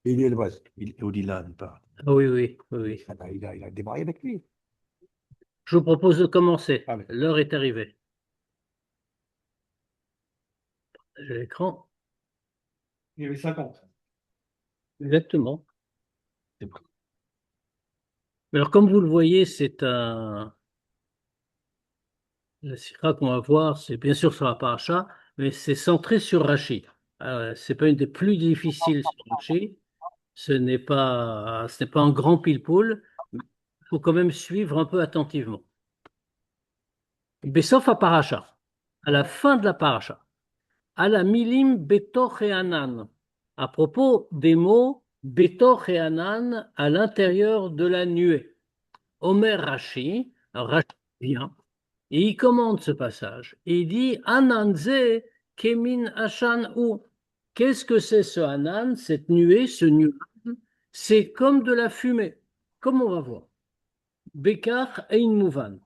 Et lui, Odila, il part. Ah oui, oui, oui, oui. Ah ben, il a démarré avec lui. Je vous propose de commencer. Allez. L'heure est arrivée. J'ai l'écran. Il y avait 50. Exactement. C'est bon. Alors, comme vous le voyez, la sira qu'on va voir, c'est bien sûr sur la paracha, mais c'est centré sur Rachi. C'est pas une des plus difficiles sur Rachi. Ce n'est pas un grand pile-poule. Il faut quand même suivre un peu attentivement. Bessof à paracha. À la fin de la paracha. À la milim betoch et anan. À propos des mots betoch et anan à l'intérieur de la nuée. Omer Rashi, Rashi vient, et il commente ce passage. Il dit Ananze kemin ashan ou. Qu'est-ce que c'est ce Anan, cette nuée, ce nuage? C'est comme de la fumée, comme on va voir. Bekar ein mouvan.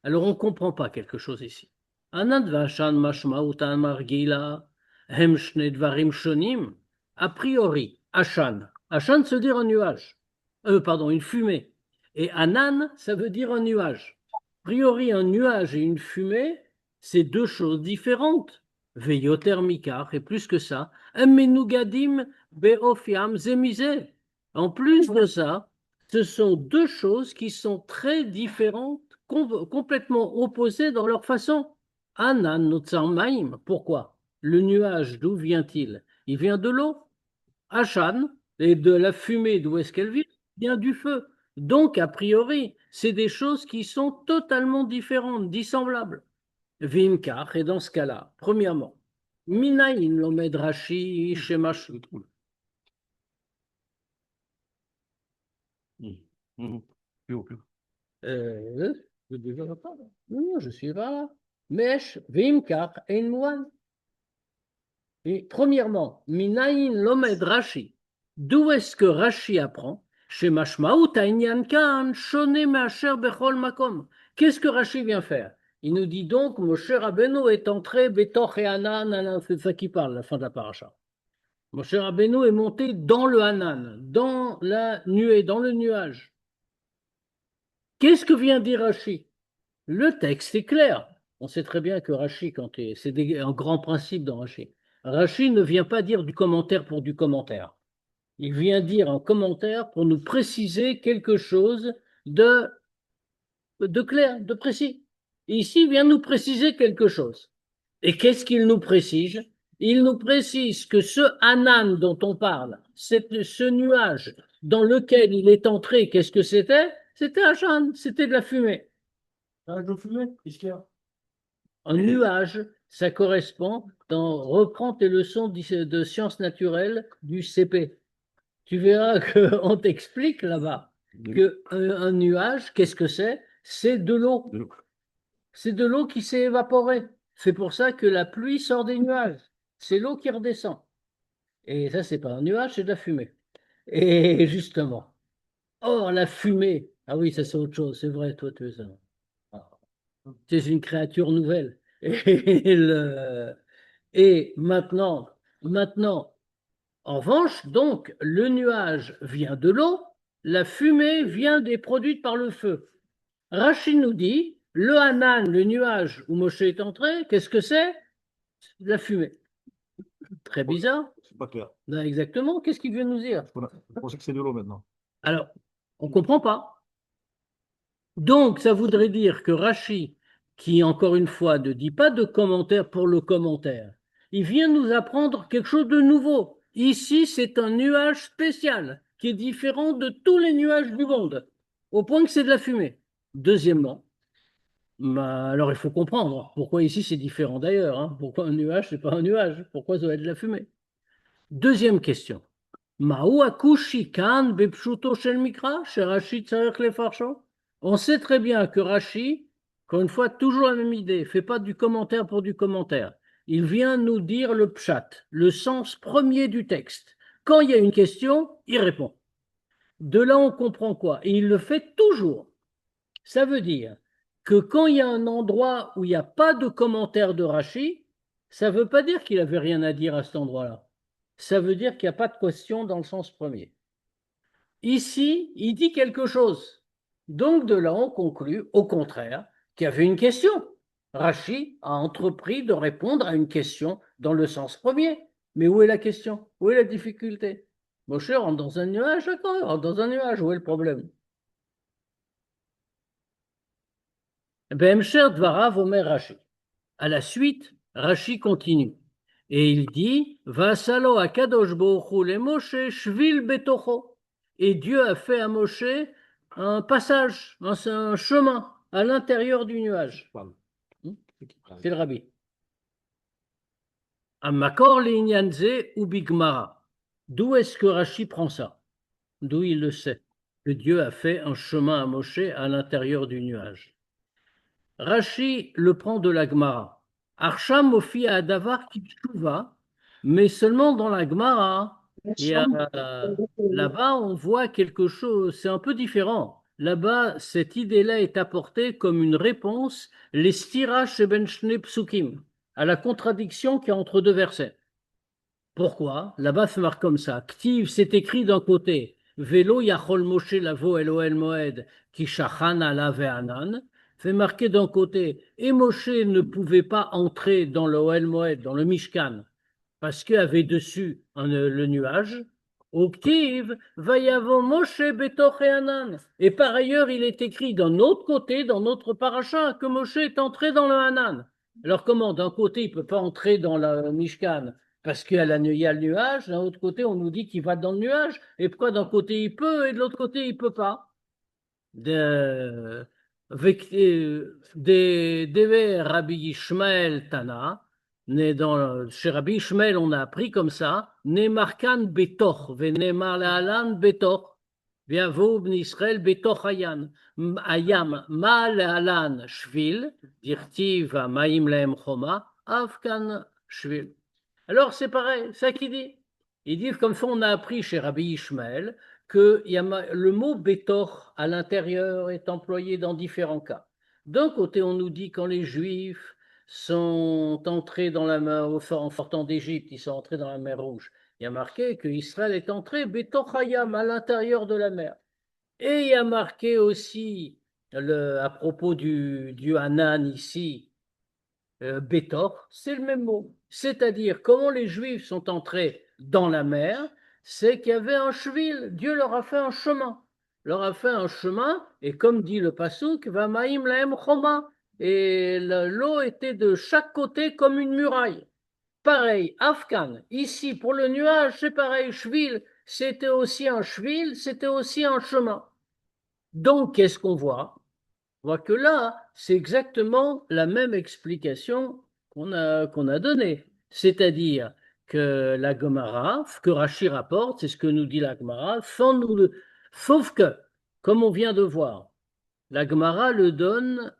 Alors on ne comprend pas quelque chose ici. Anan vashan mashmautan margila, hem shne dvarim shonim. A priori, Ashan. Ashan se dire un nuage. Pardon, une fumée. Et Anan, ça veut dire un nuage. A priori, un nuage et une fumée, c'est deux choses différentes. Veyoter mikar, et plus que ça, menugadim beofiam zemizeh. En plus de ça, ce sont deux choses qui sont très différentes, complètement opposées dans leur façon. Anan notzarmaim, pourquoi? Le nuage, d'où vient-il? Il vient de l'eau. Achan, et de la fumée, d'où est-ce qu'elle vient? Vient du feu. Donc, a priori, c'est des choses qui sont totalement différentes, dissemblables. Vimkar, et dans ce cas-là, premièrement, Minaïn l'omed Rashi Shemash. Mhm. Mhm. Plus haut, plus haut. Euh, je ne pas. Non, je suis pas là. Mesh, Vimkar, Einmouan. Et premièrement, Minaïn l'omed Rashi. D'où est-ce que Rashi apprend? Chez Mashmaout Aïnyan Kan, Shone Meacher Bechol Makom. Qu'est-ce que Rashi vient faire? Il nous dit donc, Moshe Rabbeinu est entré, Betoch et Hanan, c'est ça qui parle, la fin de la paracha. Moshe Rabbeinu est monté dans le Hanan, dans la nuée, dans le nuage. Qu'est-ce que vient dire Rashi? Le texte est clair. On sait très bien que Rashi, c'est un grand principe dans Rashi. Rashi ne vient pas dire du commentaire pour du commentaire. Il vient dire un commentaire pour nous préciser quelque chose de, de clair, de précis. Et ici, il vient nous préciser quelque chose. Et qu'est-ce qu'il nous précise? Il nous précise que ce Hanan dont on parle, ce nuage dans lequel il est entré, qu'est-ce que c'était? C'était Hachan, c'était de la fumée. Ah, je fumais? Qu'est-ce qu'il y a? Un nuage, ça correspond, reprends tes leçons de sciences naturelles du CP. Tu verras qu'on t'explique là-bas que un nuage, qu'est-ce que c'est? C'est de l'eau. De l'eau. C'est de l'eau qui s'est évaporée. C'est pour ça que la pluie sort des nuages. C'est l'eau qui redescend. Et ça, c'est pas un nuage, c'est de la fumée. Et justement. Or, la fumée. Ah oui, ça c'est autre chose. C'est vrai, toi, tu es ça. Tu es une créature nouvelle. Et maintenant, en revanche, donc, le nuage vient de l'eau, la fumée vient des produites par le feu. Rachid nous dit, le Hanan, le nuage où Moshe est entré, qu'est-ce que c'est? De la fumée. Très Bon, bizarre. c'est pas clair. Ben, exactement, qu'est-ce qu'il veut nous dire? Voilà. Je pensais que c'est de l'eau maintenant. Alors, on ne comprend pas. Donc, ça voudrait dire que Rachid, qui encore une fois ne dit pas de commentaire pour le commentaire, il vient nous apprendre quelque chose de nouveau. Ici, c'est un nuage spécial qui est différent de tous les nuages du monde, au point que c'est de la fumée. Deuxièmement, alors il faut comprendre pourquoi ici c'est différent d'ailleurs, hein. Pourquoi un nuage, c'est pas un nuage? Pourquoi ça va être de la fumée? Deuxième question. Maou akushi kan bepshuto shel mikra, chez Rashi tzarech lefarsho. On sait très bien que Rashi, encore une fois, toujours la même idée, fait pas du commentaire pour du commentaire. Il vient nous dire le pshat, le sens premier du texte. Quand il y a une question, il répond. De là, on comprend quoi? Et il le fait toujours. Ça veut dire que quand il y a un endroit où il n'y a pas de commentaire de Rashi, ça ne veut pas dire qu'il avait rien à dire à cet endroit-là. ça veut dire qu'il n'y a pas de question dans le sens premier. Ici, il dit quelque chose. Donc de là, on conclut, au contraire, qu'il y avait une question. Rachi a entrepris de répondre à une question dans le sens premier. Mais où est la question? Où est la difficulté? Moshe rentre dans un nuage, d'accord, il rentre dans un nuage, où est le problème? Behemsher dvarav omer Rashi. À la suite, Rashi continue. Et il dit, Vasalo akadosh baruch hu le Moshe shvil betocho. Et Dieu a fait à Moshe un passage, un chemin à l'intérieur du nuage. C'est le rabbi. Amakor l'inyanze ou bigmara. D'où est-ce que Rashi prend ça? D'où il le sait que Dieu a fait un chemin à Moshe à l'intérieur du nuage. Rashi le prend de la Gemara. Arsham Mofi à Davar Kitshuva, mais seulement dans la Gemara. Là-bas, on voit quelque chose, c'est un peu différent. Là-bas, cette idée-là est apportée comme une réponse, les stira sheben shne psukim, à la contradiction qu'il y a entre deux versets. Pourquoi? Là-bas, c'est marqué comme ça. Ktiv, c'est écrit d'un côté. Velo yachol Moshe lavo Elohel Moed ki shachan ala ve'anan. C'est marqué d'un côté. Et Moshe ne pouvait pas entrer dans le Ohel Moed, dans le Mishkan, parce qu'il y avait dessus le nuage. Au Ktiv, vayavo Moshe betoch Hanan. Et par ailleurs, il est écrit d'un autre côté, dans notre paracha, que Moshe est entré dans le Hanan. Alors comment? D'un côté, il ne peut pas entrer dans le Mishkan parce qu'il y a le nuage, d'un autre côté, on nous dit qu'il va dans le nuage. Et pourquoi d'un côté il peut et de l'autre côté il ne peut pas? Deve Rabbi Ishmael Tana, chez Rabbi Ishmael, on a appris comme ça, Nemarkan Betoch, Venemar Lealan Betoch, Viavo Israël Betoch Ayam, Ma Lealan Shvil, Dirtiv Maim Lehem Choma, Afkan Shvil. Alors c'est pareil, c'est ça qu'il dit. Il dit comme ça on a appris chez Rabbi Ishmael que le mot bétor à l'intérieur est employé dans différents cas. D'un côté, on nous dit quand les Juifs sont entrés dans la mer, en sortant d'Égypte, ils sont entrés dans la mer Rouge. Il y a marqué que Israël est entré bétor Hayam à l'intérieur de la mer. Et il y a marqué aussi à propos du Hanan ici, Bétor, c'est le même mot. C'est-à-dire, comment les Juifs sont entrés dans la mer, c'est qu'il y avait un chevil. Dieu leur a fait un chemin. Leur a fait un chemin, et comme dit le Passouk, Vamaim laem choma. Et l'eau était de chaque côté comme une muraille. Pareil, Afghan, ici pour le nuage, c'est pareil, chevil, c'était aussi un chevil, c'était aussi un chemin. Donc, qu'est-ce qu'on voit? On voit que là, c'est exactement la même explication qu'on a donnée. C'est-à-dire que la Gemara, ce que Rashi rapporte, c'est ce que nous dit la Gemara, sauf que, comme on vient de voir, la Gemara donne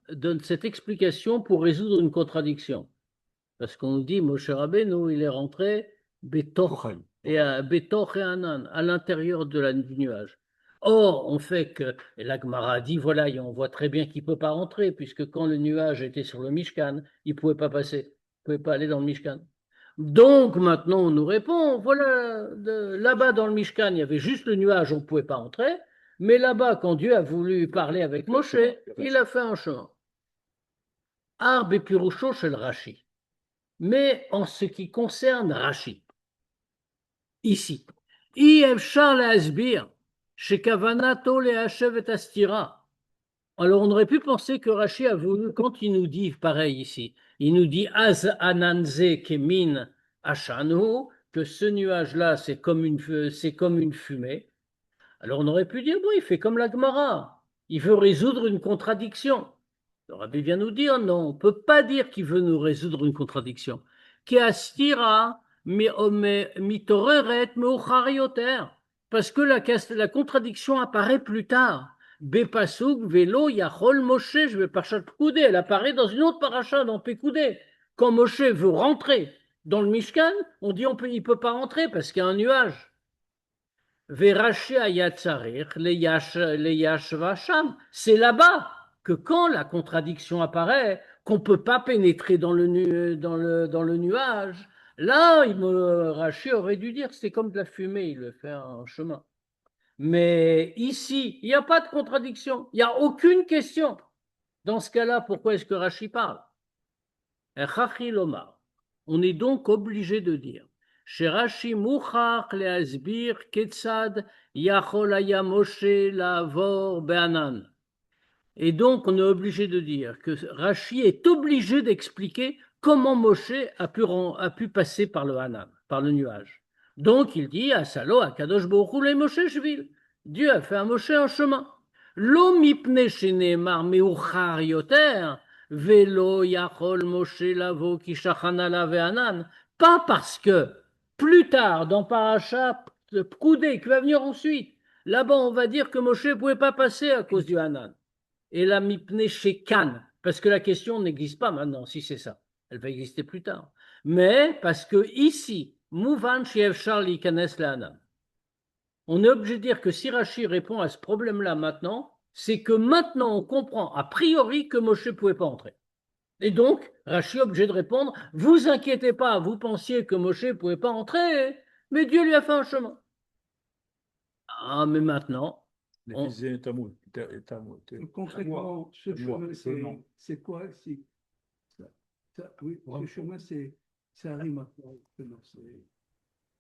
cette explication pour résoudre une contradiction. Parce qu'on nous dit, Moshe Rabbeinu, il est rentré Betoch et Anan, à l'intérieur du nuage. Or, on fait que, et la Gemara dit, voilà, on voit très bien qu'il ne peut pas rentrer, puisque quand le nuage était sur le Mishkan, il ne pouvait pas passer, il ne pouvait pas aller dans le Mishkan. Donc, maintenant, on nous répond, voilà, là-bas dans le Mishkan, il y avait juste le nuage, on ne pouvait pas entrer, mais là-bas, quand Dieu a voulu parler avec Moshe, il a fait un chemin. Arbe et Pirusho chez le Rashi. Mais en ce qui concerne Rashi, ici, alors on aurait pu penser que Rashi a voulu, quand il nous dit pareil ici, il nous dit Az ananze kemin ashanu, que ce nuage-là c'est comme une fumée. Alors on aurait pu dire, bon, il fait comme la Gemara, il veut résoudre une contradiction. Le rabbi vient nous dire, non, on ne peut pas dire qu'il veut nous résoudre une contradiction. Parce que la contradiction apparaît plus tard. Bepasuk, Velo, Yachol, Moshe, je vais parachat Pekoudé. Elle apparaît dans une autre paracha, dans Pekoudé. Quand Moshe veut rentrer dans le Mishkan, on dit il ne peut pas rentrer parce qu'il y a un nuage. C'est là-bas que quand la contradiction apparaît, qu'on ne peut pas pénétrer dans le nuage, Là, Rachi aurait dû dire c'est comme de la fumée, il le fait en chemin. Mais ici, il n'y a pas de contradiction, il n'y a aucune question. Dans ce cas-là, pourquoi est-ce que Rachi parle? On est donc obligé de dire chez Rashi Mouchach le'asbir ketzad yachol haya Moshe la'avor be'anan. Et donc, on est obligé de dire que Rashi est obligé d'expliquer comment Moshe a pu passer par le Hanan, par le nuage. Donc, il dit à Salo, à Kadosh Baruch Hu, Moshe Shvil. Dieu a fait à Moshe un chemin. Lo mipne shenemar meuchar yoter, velo yachol Moshe lavo ki shachana la ve'anan. Pas parce que plus tard, dans Parashat Pkudé, qui va venir ensuite, là-bas, on va dire que Moshe ne pouvait pas passer à cause du Hanan. Et la mipne chez Khan, parce que la question n'existe pas maintenant, si c'est ça. Elle va exister plus tard. Mais parce que ici, Mouvan Shiev Charlie Kanes Lahanan, on est obligé de dire que si Rashi répond à ce problème-là maintenant, c'est que maintenant on comprend a priori que Moshe ne pouvait pas entrer. Et donc, Rashi est obligé de répondre, vous inquiétez pas, vous pensiez que Moshe ne pouvait pas entrer, mais Dieu lui a fait un chemin. Ah, mais maintenant, Les on- fils de Tamoud. Concrètement, ce chemin, c'est quoi? Oui, ce chemin, ça rime à quoi?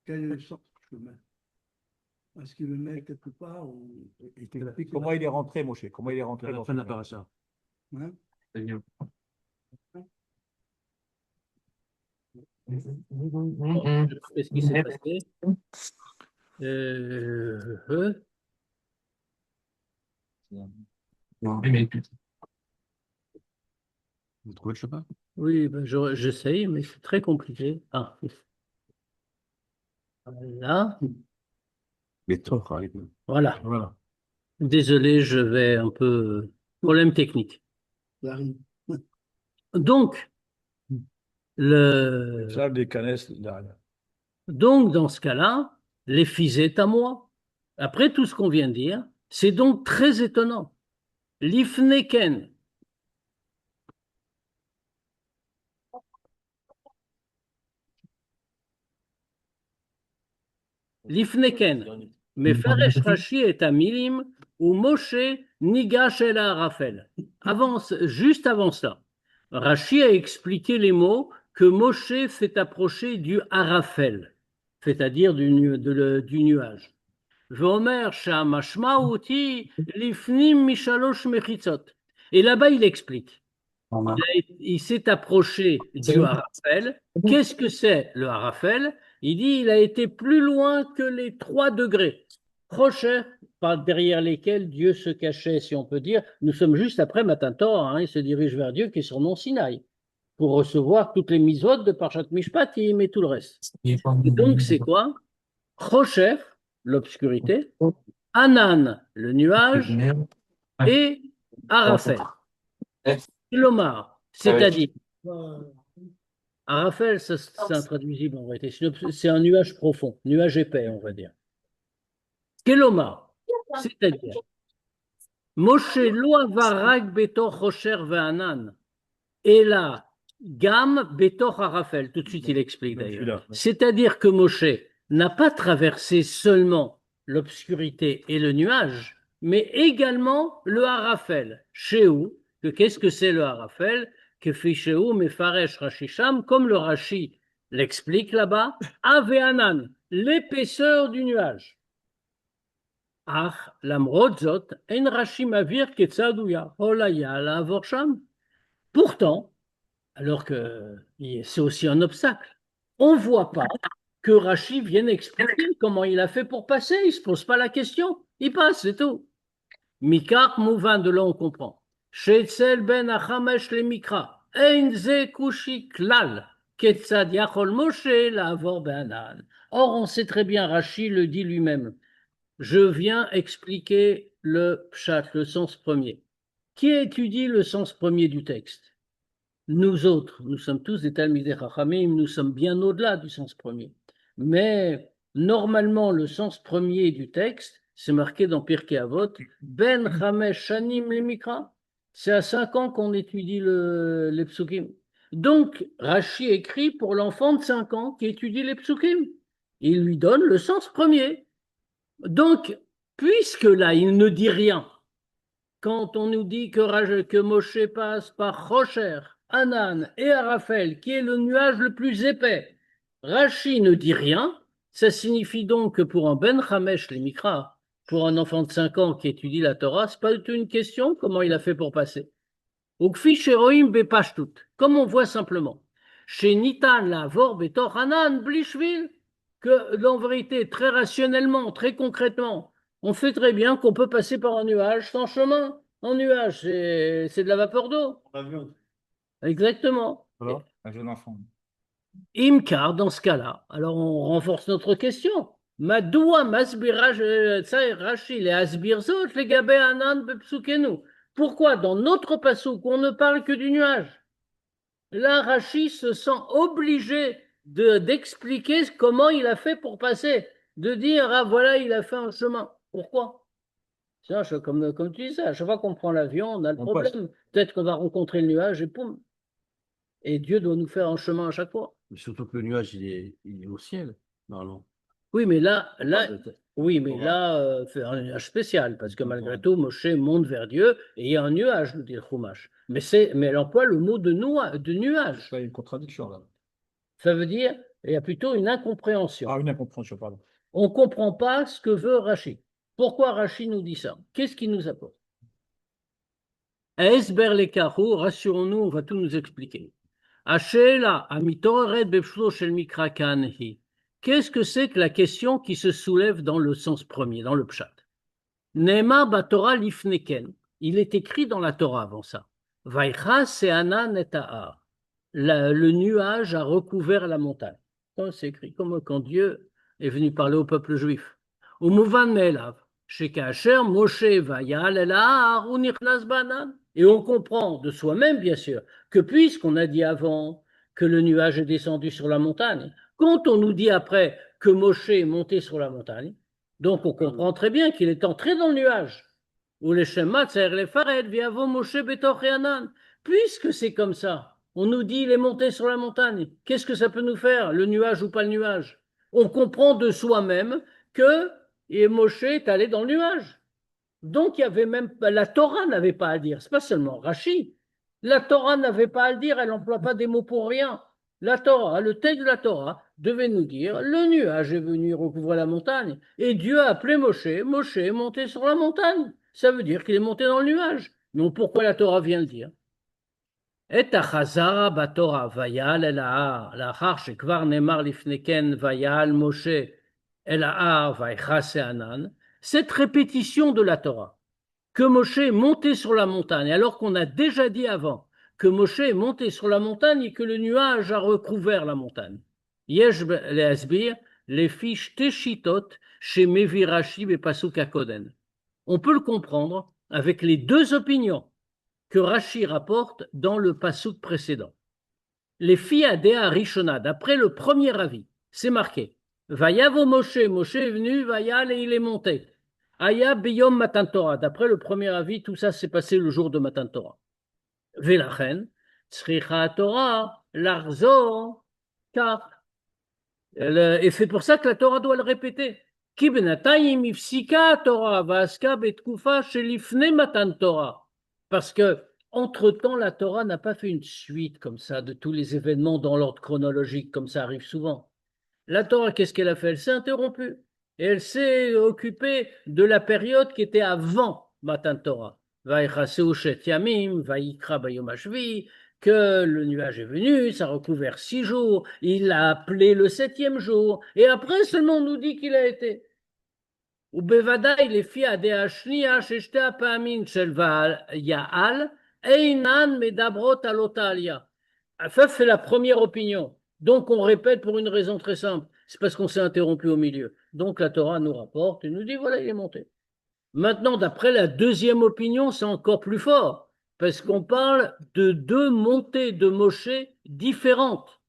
Quel est le sens du chemin? Est-ce qu'il le met quelque part ou... Comment il est rentré, Moshe? Comment il est rentré À la dans fin de ce la paracha. Hein? qu'est-ce qui s'est passé? Vous trouvez le chemin? Oui, ben j'essaye, mais c'est très compliqué. Ah, là, Mais toi, voilà. Voilà. Désolé, je vais un peu. Problème technique. Ça rime. Donc, le... Ça, des canesses derrière. donc, dans ce cas-là, les fils est à moi. Après tout ce qu'on vient de dire, c'est donc très étonnant. L'ifneken, l'ifneken, Mefaresh Rashi est à Milim, ou Moshe Nigash el Arafel. Juste avant ça, Rashi a expliqué les mots que Moshe fait approcher du Arafel, c'est-à-dire du nuage. Vomer Shamashmaouti Lifnim Mishalosh Mechitzot. Et là-bas, il explique. Il s'est approché du Harafel. Qu'est-ce que c'est le Harafel? Il dit il a été plus loin que les 3 degrés. Proche, par derrière lesquels Dieu se cachait, si on peut dire. Nous sommes juste après Matan Torah, hein, il se dirige vers Dieu qui est sur Mont Sinaï pour recevoir toutes les mitzvot de Parshat Mishpatim et tout le reste. Et donc, c'est quoi? Rochef, l'obscurité, Anan, le nuage, et Arafel, Lomar, c'est-à-dire, Arafel, c'est intraduisible en vérité, c'est un nuage profond, nuage épais, on va dire. Kelomar, c'est-à-dire, Moshe lo avarag betor Rocher ve'anan, et là, Gam betor Arafel, tout de suite il explique d'ailleurs. C'est-à-dire que Moshe n'a pas traversé seulement l'obscurité et le nuage, mais également le Harafel. Chéou, qu'est-ce que c'est le Harafel? Que fait Chéou, Mefaresh Rashisham, comme le Rashi l'explique là-bas, Aveanan, l'épaisseur du nuage. Ach, lamrodzot, en Rashi mavir ketzadouya, olaya la avorsham. Pourtant, alors que c'est aussi un obstacle. On ne voit pas que Rachi vienne expliquer comment il a fait pour passer. Il ne se pose pas la question. Il passe, c'est tout. Mikar Mouvan, de là on comprend. Sheetzel ben Achamesh le Mikra. Einze kushi klal. Ketzad yachol Moshe la avor be'anan. Or, on sait très bien, Rachi le dit lui-même. Je viens expliquer le pshat, le sens premier. Qui étudie le sens premier du texte? Nous autres, nous sommes tous des Talmidei Chachamim, nous sommes bien au-delà du sens premier. Mais normalement, le sens premier du texte, c'est marqué dans Pirkei Avot, Ben Chamesh Shanim le Mikra. C'est à 5 ans qu'on étudie les psukim. Donc, Rashi écrit pour l'enfant de 5 ans qui étudie les psukim. Il lui donne le sens premier. Donc, puisque là, il ne dit rien, quand on nous dit que Moshe passe par Rocher, Hanan et Arafel, qui est le nuage le plus épais, Rashi ne dit rien, ça signifie donc que pour un Ben Hamesh les Mikra, pour un enfant de 5 ans qui étudie la Torah, c'est pas du tout une question comment il a fait pour passer. Comme on voit simplement, chez Nitan Lavor Betor Hanan Blishvil, que en vérité, très rationnellement, très concrètement, on fait très bien qu'on peut passer par un nuage sans chemin. Un nuage, c'est de la vapeur d'eau. Exactement. Voilà, un jeune enfant. Imkar, dans ce cas-là, alors on renforce notre question. Madoua masbira Rashi les asbirzot les gabé anan bepsukenu. Pourquoi dans notre passouk on ne parle que du nuage? Là, Rashi se sent obligé d'expliquer comment il a fait pour passer, de dire ah voilà il a fait un chemin. Pourquoi? Tiens, comme tu dis ça, à chaque fois qu'on prend l'avion, on a le On problème. Peut-être qu'on va rencontrer le nuage et poum. Et Dieu doit nous faire un chemin à chaque fois. Mais surtout que le nuage, il est au ciel, normalement. Oui, mais là, oui, mais On va. là, c'est un nuage spécial, parce que malgré tout, Moshe monte vers Dieu et il y a un nuage, nous dit le Chumash. Mais elle emploie le mot de nuage. Il y a une contradiction là. Ça veut dire, il y a plutôt une incompréhension. Ah, une incompréhension, pardon. On ne comprend pas ce que veut Rashi. Pourquoi Rashi nous dit ça? Qu'est-ce qu'il nous apporte? Esber le Kahu, rassurons-nous, on va tout nous expliquer. Ashela, amitoret befshlo shel mikra kanhi. Qu'est-ce que c'est que la question qui se soulève dans le sens premier, dans le pshat? Neema batora lifneken. Il est écrit dans la Torah avant ça. Vaïcha se'ana neta'ar. Le nuage a recouvert la montagne. C'est écrit comme quand Dieu est venu parler au peuple juif. Au mouvan me'elav. Shekaasher Moshe vayal el ha'ar unichnas banan. Et on comprend de soi-même, bien sûr, que puisqu'on a dit avant que le nuage est descendu sur la montagne, quand on nous dit après que Moshe est monté sur la montagne, donc on comprend très bien qu'il est entré dans le nuage. Ou les Shema Tzer le Fared, Viavo Moshe Betoch et Anan. Puisque c'est comme ça, on nous dit il est monté sur la montagne. Qu'est-ce que ça peut nous faire, le nuage ou pas le nuage? On comprend de soi-même que Moshe est allé dans le nuage. Donc il y avait même la Torah n'avait pas à dire. C'est pas seulement Rashi. La Torah n'avait pas à le dire. Elle n'emploie pas des mots pour rien. La Torah, le texte de la Torah devait nous dire le nuage est venu recouvrir la montagne et Dieu a appelé Moshe. Moshe est monté sur la montagne. Ça veut dire qu'il est monté dans le nuage. Mais pourquoi la Torah vient le dire? Et achazara batorah vayal el ha'ar la'achar shekvar nemar lifneken vayal Moshe el ha'ar vaychase anan. Cette répétition de la Torah, que Moshe est monté sur la montagne, alors qu'on a déjà dit avant que Moshe est monté sur la montagne et que le nuage a recouvert la montagne. Yesh le'asbir les fiches teshitot chez Mevi Rashi et Pasuk Akoden. On peut le comprendre avec les deux opinions que Rashi rapporte dans le Pasuk précédent. Les filles Adéa Rishona, d'après le premier avis, c'est marqué Vayavo Moshe, Moshe est venu, Vayal et il est monté. Aya Biyom Matan Torah. D'après le premier avis, tout ça s'est passé le jour de Matan Torah. Velachen, Tzricha Torah, Larzo, car. Et c'est pour ça que la Torah doit le répéter. Ki benatayim ifsika Torah, vaska betkufa shelifne Matan Torah. Parce que, entre-temps, la Torah n'a pas fait une suite comme ça de tous les événements dans l'ordre chronologique, comme ça arrive souvent. La Torah, qu'est-ce qu'elle a fait? Elle s'est interrompue. Et elle s'est occupée de la période qui était avant Matan Torah. Yamim, que le nuage est venu, ça a recouvert 6 jours, il l'a appelé le 7e jour, et après seulement on nous dit qu'il a été. Ou bevadaï les filles à des hachnia, sheshte apamin shel Yaal, einan medabrot alotalia. Ça, c'est la première opinion. Donc, on répète pour une raison très simple. C'est parce qu'on s'est interrompu au milieu. Donc, la Torah nous rapporte et nous dit, voilà, il est monté. Maintenant, d'après la deuxième opinion, c'est encore plus fort. Parce qu'on parle de 2 montées de Moshe différentes.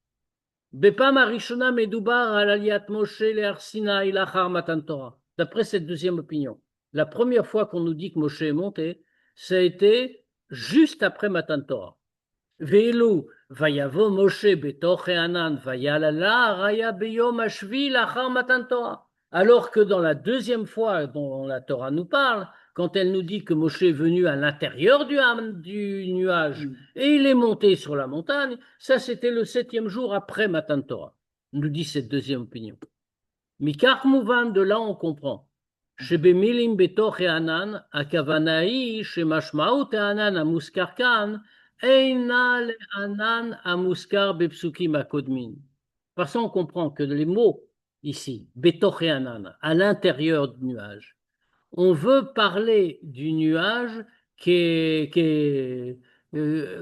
Bepam Arishona Medubar Alaliat Moshe le Arsina Ilachar Matan Torah. D'après cette deuxième opinion. La première fois qu'on nous dit que Moshe est monté, ça a été juste après Matan Torah. Ve'elu vayavo Moshe betoch Anan vayalala raya beyom hashvi lachar matan Torah. Alors que dans la deuxième fois dont la Torah nous parle, quand elle nous dit que Moshe est venu à l'intérieur du nuage et il est monté sur la montagne, ça c'était le 7e jour après Matan Torah, nous dit cette deuxième opinion. Mikach Mouvan, de là on comprend. Shebemilim betoch Anan, הכוונה היא שמשמעות הענן המוזכר כאן אינה לענן המוזכר בפסוקים הקודמים. Parce qu'on comprend que les mots ici, betoch Anan, à l'intérieur du nuage, on veut parler du nuage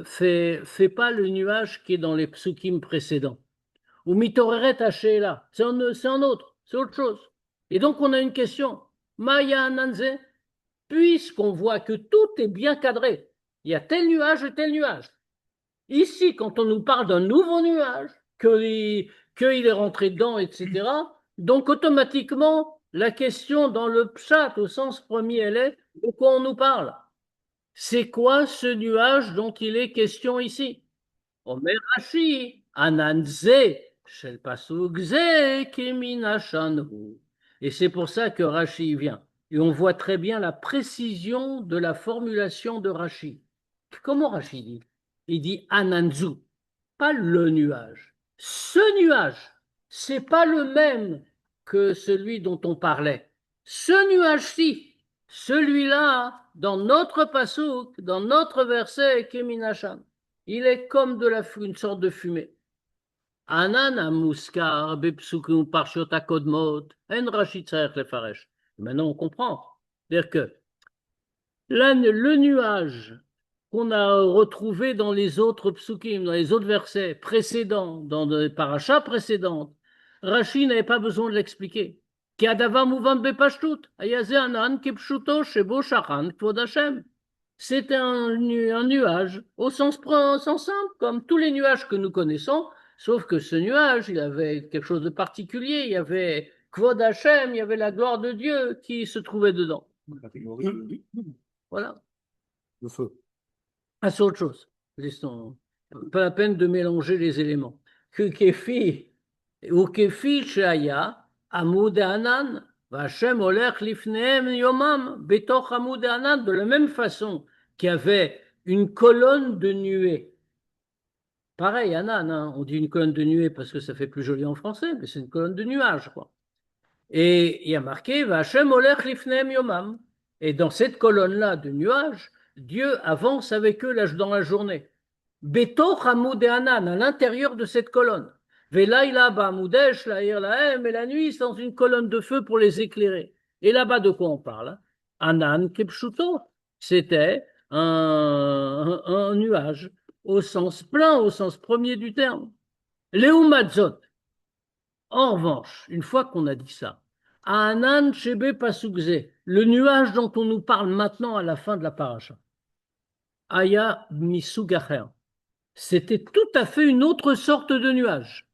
fait pas le nuage qui est dans les psukim précédents. Ou mitoreret hashela, c'est un autre, c'est autre chose. Et donc on a une question. Maya ananze, puisqu'on voit que tout est bien cadré, il y a tel nuage et tel nuage. Ici, quand on nous parle d'un nouveau nuage, qu'il est rentré dedans, etc., donc automatiquement, la question dans le pshat, au sens premier, elle est de quoi on nous parle. C'est quoi ce nuage dont il est question ici? Omer Rashi, Ananze, Shel Pasuk Ze, Kemin Shanu. Et c'est pour ça que Rashi vient. Et on voit très bien la précision de la formulation de Rashi. Comment Rashi dit? Il dit Ananzu, pas le nuage. Ce nuage, c'est pas le même que celui dont on parlait. Ce nuage-ci, celui-là, dans notre pasuk, dans notre verset, Keminachan, il est comme une sorte de fumée. Anan amuskar bepsukim parshiot hakodmot, en Rashi tzarech lefaresh. Maintenant on comprend. C'est-à-dire que là, le nuage qu'on a retrouvé dans les autres psukim, dans les autres versets précédents, dans des parachas précédentes, Rashi n'avait pas besoin de l'expliquer. Ki adavar muvan bepashtut, ayaze anan kepshuto shebo shachan kvod Hashem. C'était un nuage au sens simple, comme tous les nuages que nous connaissons, sauf que ce nuage, il avait quelque chose de particulier, il y avait Kvod Hashem, il y avait la gloire de Dieu qui se trouvait dedans. Voilà. Le feu. Ah, c'est autre chose. Laissons. Pas la peine de mélanger les éléments. Que Kefi, ou Kefi Shaya, Amoud Anan, Vachem Olech Lifneem Yomam, Betoch Amoud Anan, de la même façon qu'il y avait une colonne de nuée. Pareil, Anan, hein, on dit une colonne de nuée parce que ça fait plus joli en français, mais c'est une colonne de nuages, quoi. Et il y a marqué Vachem Olech Lifneem Yomam. Et dans cette colonne-là de nuages, Dieu avance avec eux dans la journée. Betoch Amoud Anan, à l'intérieur de cette colonne. Velaïla Ba'amudesh, Laïr Lahem, et la nuit, c'est dans une colonne de feu pour les éclairer. Et là-bas, de quoi on parle? Anan Kepshuto, c'était un nuage, au sens plein, au sens premier du terme. Léumadzot. En revanche, une fois qu'on a dit ça, Anan Shebe Pasukze, le nuage dont on nous parle maintenant à la fin de la paracha. Aya Misugacher. C'était tout à fait une autre sorte de nuage.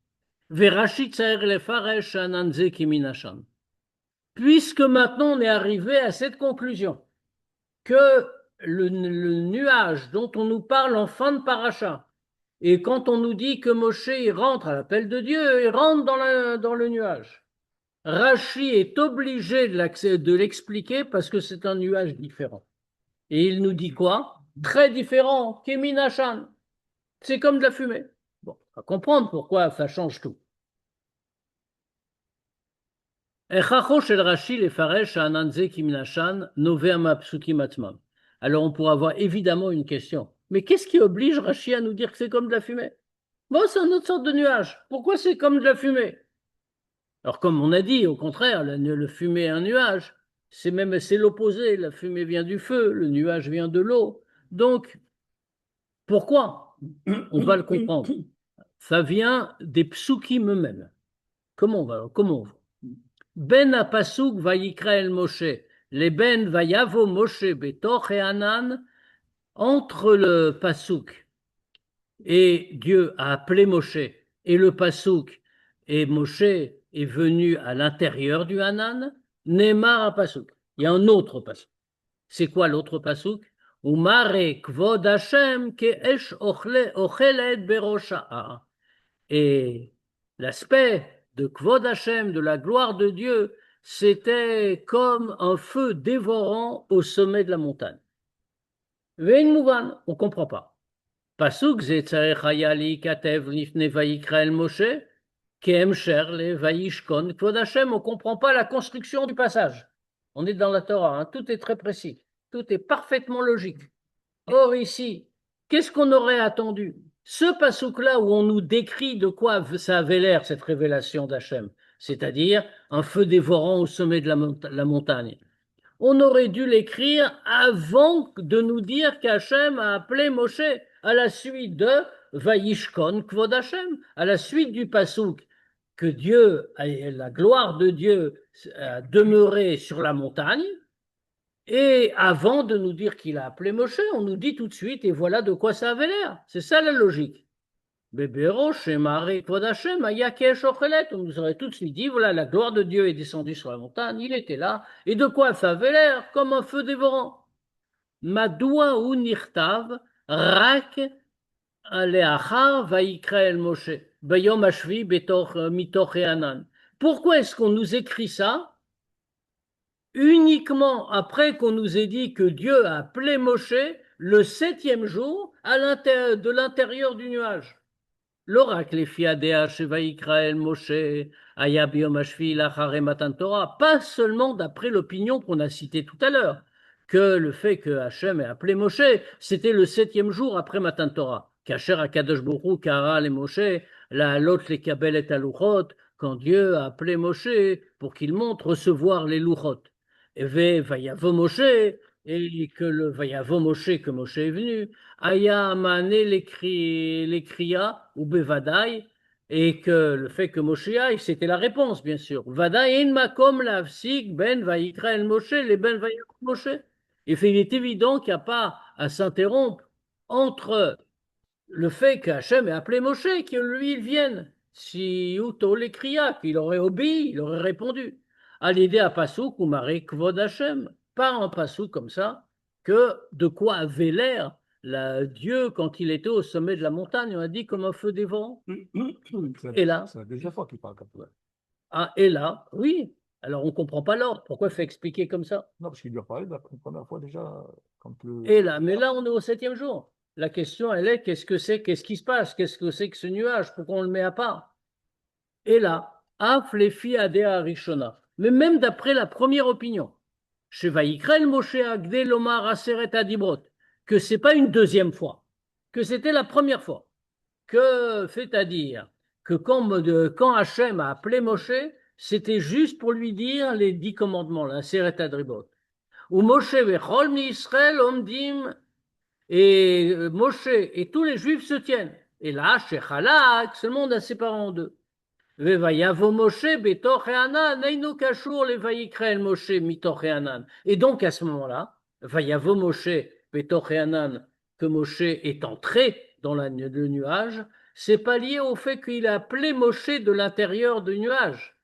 Verashit Saer Lefaresh Ananze Kiminashan. Puisque maintenant on est arrivé à cette conclusion que le nuage dont on nous parle en fin de paracha, et quand on nous dit que Moshe il rentre à l'appel de Dieu, il rentre dans le nuage, Rashi est obligé de l'expliquer parce que c'est un nuage différent. Et il nous dit quoi? Très différent, Keminashan. C'est comme de la fumée. Bon, on va comprendre pourquoi ça change tout. Alors on pourra avoir évidemment une question. Mais qu'est-ce qui oblige Rashi à nous dire que c'est comme de la fumée? Bon, c'est une autre sorte de nuage. Pourquoi c'est comme de la fumée? Alors comme on a dit, au contraire, le fumée est un nuage. C'est l'opposé. La fumée vient du feu, le nuage vient de l'eau. Donc, pourquoi? On va le comprendre. Ça vient des psukim eux-mêmes. Comment on voit? Ben apasuk vayikra el Moshe, les ben vayavo Moshe betoch et Anan, entre le pasuk et Dieu a appelé Moshe, et le pasuk et Moshe est venu à l'intérieur du Hanan, Neymar à pasuk. Il y a un autre pasuk. C'est quoi l'autre pasuk? Umare kvod Hashem ke'esh ochelet berosha. Et l'aspect de kvod Hashem, de la gloire de Dieu, c'était comme un feu dévorant au sommet de la montagne. Vein mouvan, on ne comprend pas. Pasuk ze tzarech haya liikatev lifnei vayikra el Moshe, ke'emsher le vayishkon kvod Hashem. On ne comprend pas la construction du passage. On est dans la Torah, hein, tout est très précis, tout est parfaitement logique. Or ici, qu'est-ce qu'on aurait attendu? Ce passouk-là où on nous décrit de quoi ça avait l'air, cette révélation d'Hachem, c'est-à-dire un feu dévorant au sommet de la montagne. On aurait dû l'écrire avant de nous dire qu'Hachem a appelé Moshe à la suite de Vayishkon Kvod Hashem, à la suite du passouk, que Dieu, la gloire de Dieu a demeuré sur la montagne. Et avant de nous dire qu'il a appelé Moshe, on nous dit tout de suite, et voilà de quoi ça avait l'air. C'est ça la logique. On nous aurait tout de suite dit, voilà, la gloire de Dieu est descendue sur la montagne, il était là, et de quoi ça avait l'air? Comme un feu dévorant. Madoua ou nirtav, rak leachar vaikra el Moshe, bayom ashvi mitoch e'anan. Pourquoi est-ce qu'on nous écrit ça uniquement après qu'on nous ait dit que Dieu a appelé Moshe le 7e jour de l'intérieur du nuage? L'oracle les fiadéa shevaïkra el Moshe aya biom hashvi lachare matan Torah, pas seulement d'après l'opinion qu'on a citée tout à l'heure, que le fait que Hachem ait appelé Moshe, c'était le 7e jour après Matan Torah. Kacher akadosh baruch hu kara le Moshe la halot le kabel et aluchot, quand Dieu a appelé Moshe pour qu'il monte recevoir les luchot. Et vayavo Moshe, et que le vayavo Moshe, que Moshe est venu, aya mané les kriya ou bevadai, et que le fait que Moshe aille, c'était la réponse, bien sûr. Vadaï in makom lavsik ben vayikra el Moshe, les ben vayikra Moshe. Et il est évident qu'il n'y a pas à s'interrompre entre le fait qu'Hachem ait appelé Moshe, que lui, il vienne. Si Uto l'écria, qu'il aurait obéi, il aurait répondu. À l'idée à Passouk ou Maré Kvod Hachem, pas un Passouk comme ça, que de quoi avait l'air Dieu quand il était au sommet de la montagne, on a dit comme un feu dévorant. Et là, C'est la deuxième fois qu'il parle comme ça. ah, et là, oui. Alors on ne comprend pas l'ordre. Pourquoi il fait expliquer comme ça? Non, parce qu'il lui a parlé la première fois déjà. Quand le... Et là, mais là, on est au 7e jour. La question, elle est, qu'est-ce que c'est, qu'est-ce qui se passe, qu'est-ce que c'est que ce nuage, pourquoi on le met à part? Et là, Af lefi adea rishona. Mais même d'après la première opinion, chez Vaïkrel Moshe Agde Lomar Aseret Adibrot, que c'est pas une deuxième fois, que c'était la première fois, que c'est-à-dire que quand Hachem a appelé Moshe, c'était juste pour lui dire les 10 commandements, la Aseret Adribot. Ou Moshe vechol mi Israël omdim, et Moshe et tous les Juifs se tiennent. Et là, chez Chalak, ce monde a séparé en deux. Et donc à ce moment-là, Vayavo Moshe Betoch E'anan, que Moshe est entré dans le nuage, c'est pas lié au fait qu'il a appelé Moshe de l'intérieur du nuage,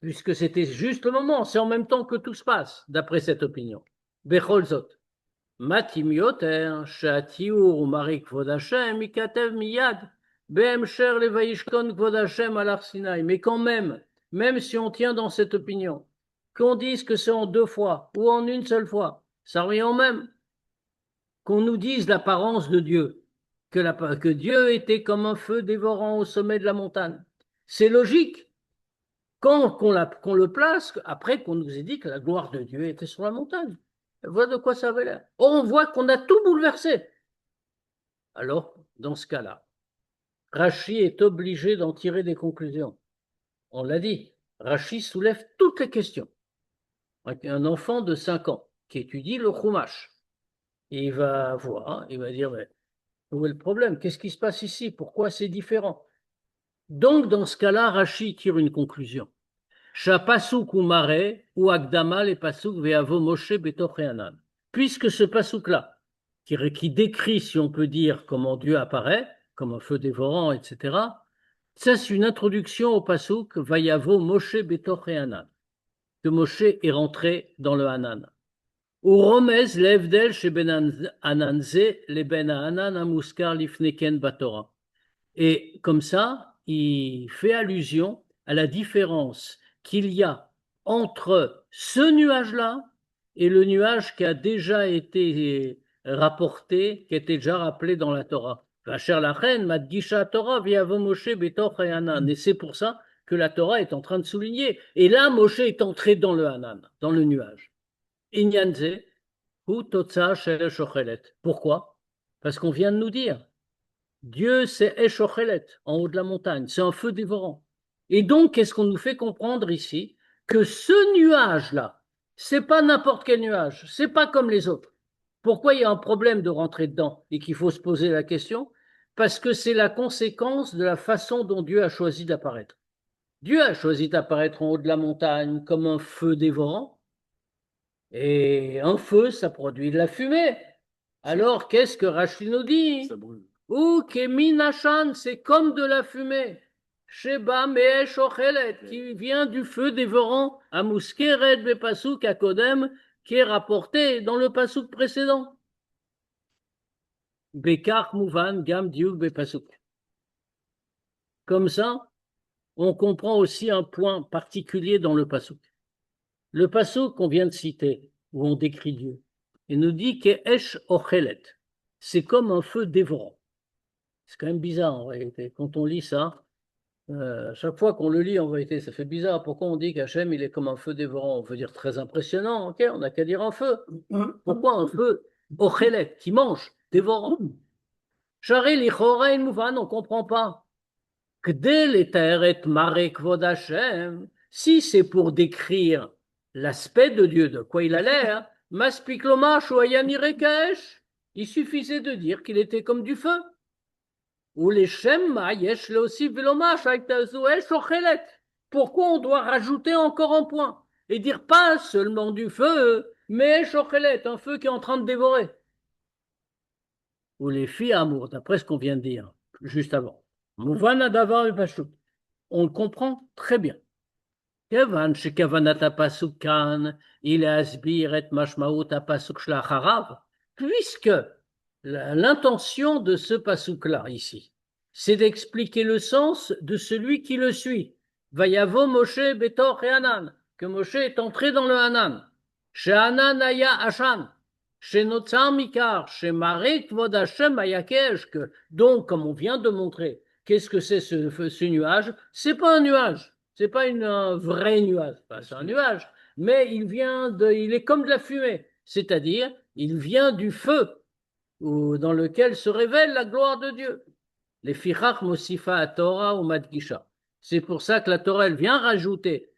puisque c'était juste le moment, c'est en même temps que tout se passe, d'après cette opinion. Bechol Zot. Matim yoter, shatiur umarik kvod Hashem, mikatev miyad, be'emsher levayishkon kvod Hashem al Sinai. Mais quand même si on tient dans cette opinion, qu'on dise que c'est en 2 fois ou en une seule fois, ça revient au même. Qu'on nous dise l'apparence de Dieu, que Dieu était comme un feu dévorant au sommet de la montagne. C'est logique. Quand qu'on le place, après qu'on nous ait dit que la gloire de Dieu était sur la montagne. Voilà de quoi ça avait l'air. Or, on voit qu'on a tout bouleversé. Alors, dans ce cas-là, Rashi est obligé d'en tirer des conclusions. On l'a dit, Rashi soulève toutes les questions. Un enfant de 5 ans qui étudie le Chumash, il va voir, il va dire, mais où est le problème? Qu'est-ce qui se passe ici? Pourquoi c'est différent? Donc, dans ce cas-là, Rashi tire une conclusion. Pasuk ou Maré ou Agdama les Pasuk Veavo Moshe Betoch E'anan. Puisque ce Pasuk-là, qui décrit, si on peut dire, comment Dieu apparaît, comme un feu dévorant, etc., ça c'est une introduction au Pasuk Vayavo Moshe Betoch E'anan, que Moshe est rentré dans le Hanan. הוא רומז להבדל שבין ענן זה לבין הענן המוזכר לפני כן בתורה. Et comme ça, il fait allusion à la différence qu'il y a entre ce nuage-là et le nuage qui a déjà été rapporté, qui était déjà rappelé dans la Torah. Vacher la reine, Madgisha Torah, Viavo Moshe Betoch et Hanan. Et c'est pour ça que la Torah est en train de souligner. Et là, Moshe est entré dans le Hanan, dans le nuage. Inyanze, Hu Totsa Shel Shochelet. Pourquoi? Parce qu'on vient de nous dire. Dieu, c'est Eshochelet, en haut de la montagne, c'est un feu dévorant. Et donc, qu'est-ce qu'on nous fait comprendre ici? Que ce nuage-là, c'est pas n'importe quel nuage, c'est pas comme les autres. Pourquoi il y a un problème de rentrer dedans et qu'il faut se poser la question? Parce que c'est la conséquence de la façon dont Dieu a choisi d'apparaître. Dieu a choisi d'apparaître en haut de la montagne comme un feu dévorant. Et un feu, ça produit de la fumée. Alors, qu'est-ce que Rachid nous dit? Ça brûle. Ou Keminachan, c'est comme de la fumée. Sheba Meesh Ochelet, qui vient du feu dévorant, à Muskeret Bepasuk Akodem, qui est rapporté dans le pasuk précédent. Bekar Mouvan Gam Diuk Bepasuk. Comme ça, on comprend aussi un point particulier dans le pasuk. Le pasuk qu'on vient de citer, où on décrit Dieu, il nous dit que Esh Ochelet, c'est comme un feu dévorant. C'est quand même bizarre en réalité. Quand on lit ça, chaque fois qu'on le lit en vérité, ça fait bizarre. Pourquoi on dit qu'Hachem, il est comme un feu dévorant? On veut dire très impressionnant, ok? On n'a qu'à dire un feu. Pourquoi un feu Ochelet, qui mange, dévorant? Charé lichora et mouvan, on ne comprend pas. Kdel et taeret marek vod Hachem, si c'est pour décrire l'aspect de Dieu, de quoi il a l'air, maspik lomash ou ayan irekaesh, il suffisait de dire qu'il était comme du feu. Ou les Shemma, yesh le aussi velomash avec Tazoel Shochelet. Pourquoi on doit rajouter encore un point et dire pas seulement du feu, mais Shochelet, un feu qui est en train de dévorer? Ou les filles amour, d'après ce qu'on vient de dire juste avant. Mouvana davar et pashut. On le comprend très bien. Kevan shekavanat pasuk kan, il asbir et mashmaut pasuk shlacharav, puisque l'intention de ce pasuk-là, ici, c'est d'expliquer le sens de celui qui le suit. Vayavo Moshe Betor et Hanan, que Moshe est entré dans le Hanan. Chez Hanan aya Hashan, chez Notzar Mikar, chez Marek Vod Hashem ayakesh, que donc, comme on vient de montrer, qu'est-ce que c'est ce nuage? C'est pas un nuage, c'est pas un vrai nuage, c'est un nuage, mais il est comme de la fumée, c'est-à-dire, il vient du feu, dans lequel se révèle la gloire de Dieu. Les fichach mosifa à Torah ou madgisha. C'est pour ça que la Torah, elle vient rajouter.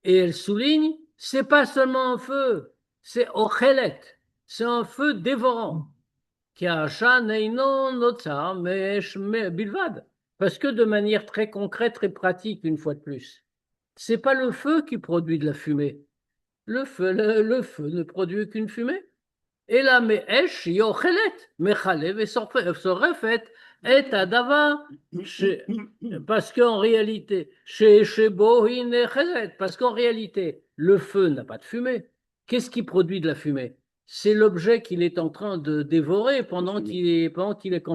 Et elle souligne, c'est pas seulement un feu, c'est ochelet, c'est un feu dévorant. Parce que de manière très concrète, très pratique, une fois de plus, c'est pas le feu qui produit de la fumée. Le feu ne produit qu'une fumée. Et là, mais Esh Yochelet, Mechalev et Sorefet, est Adava, parce qu'en réalité, parce qu'en réalité, le feu n'a pas de fumée. Qu'est-ce qui produit de la fumée? C'est l'objet qu'il est en train de dévorer quand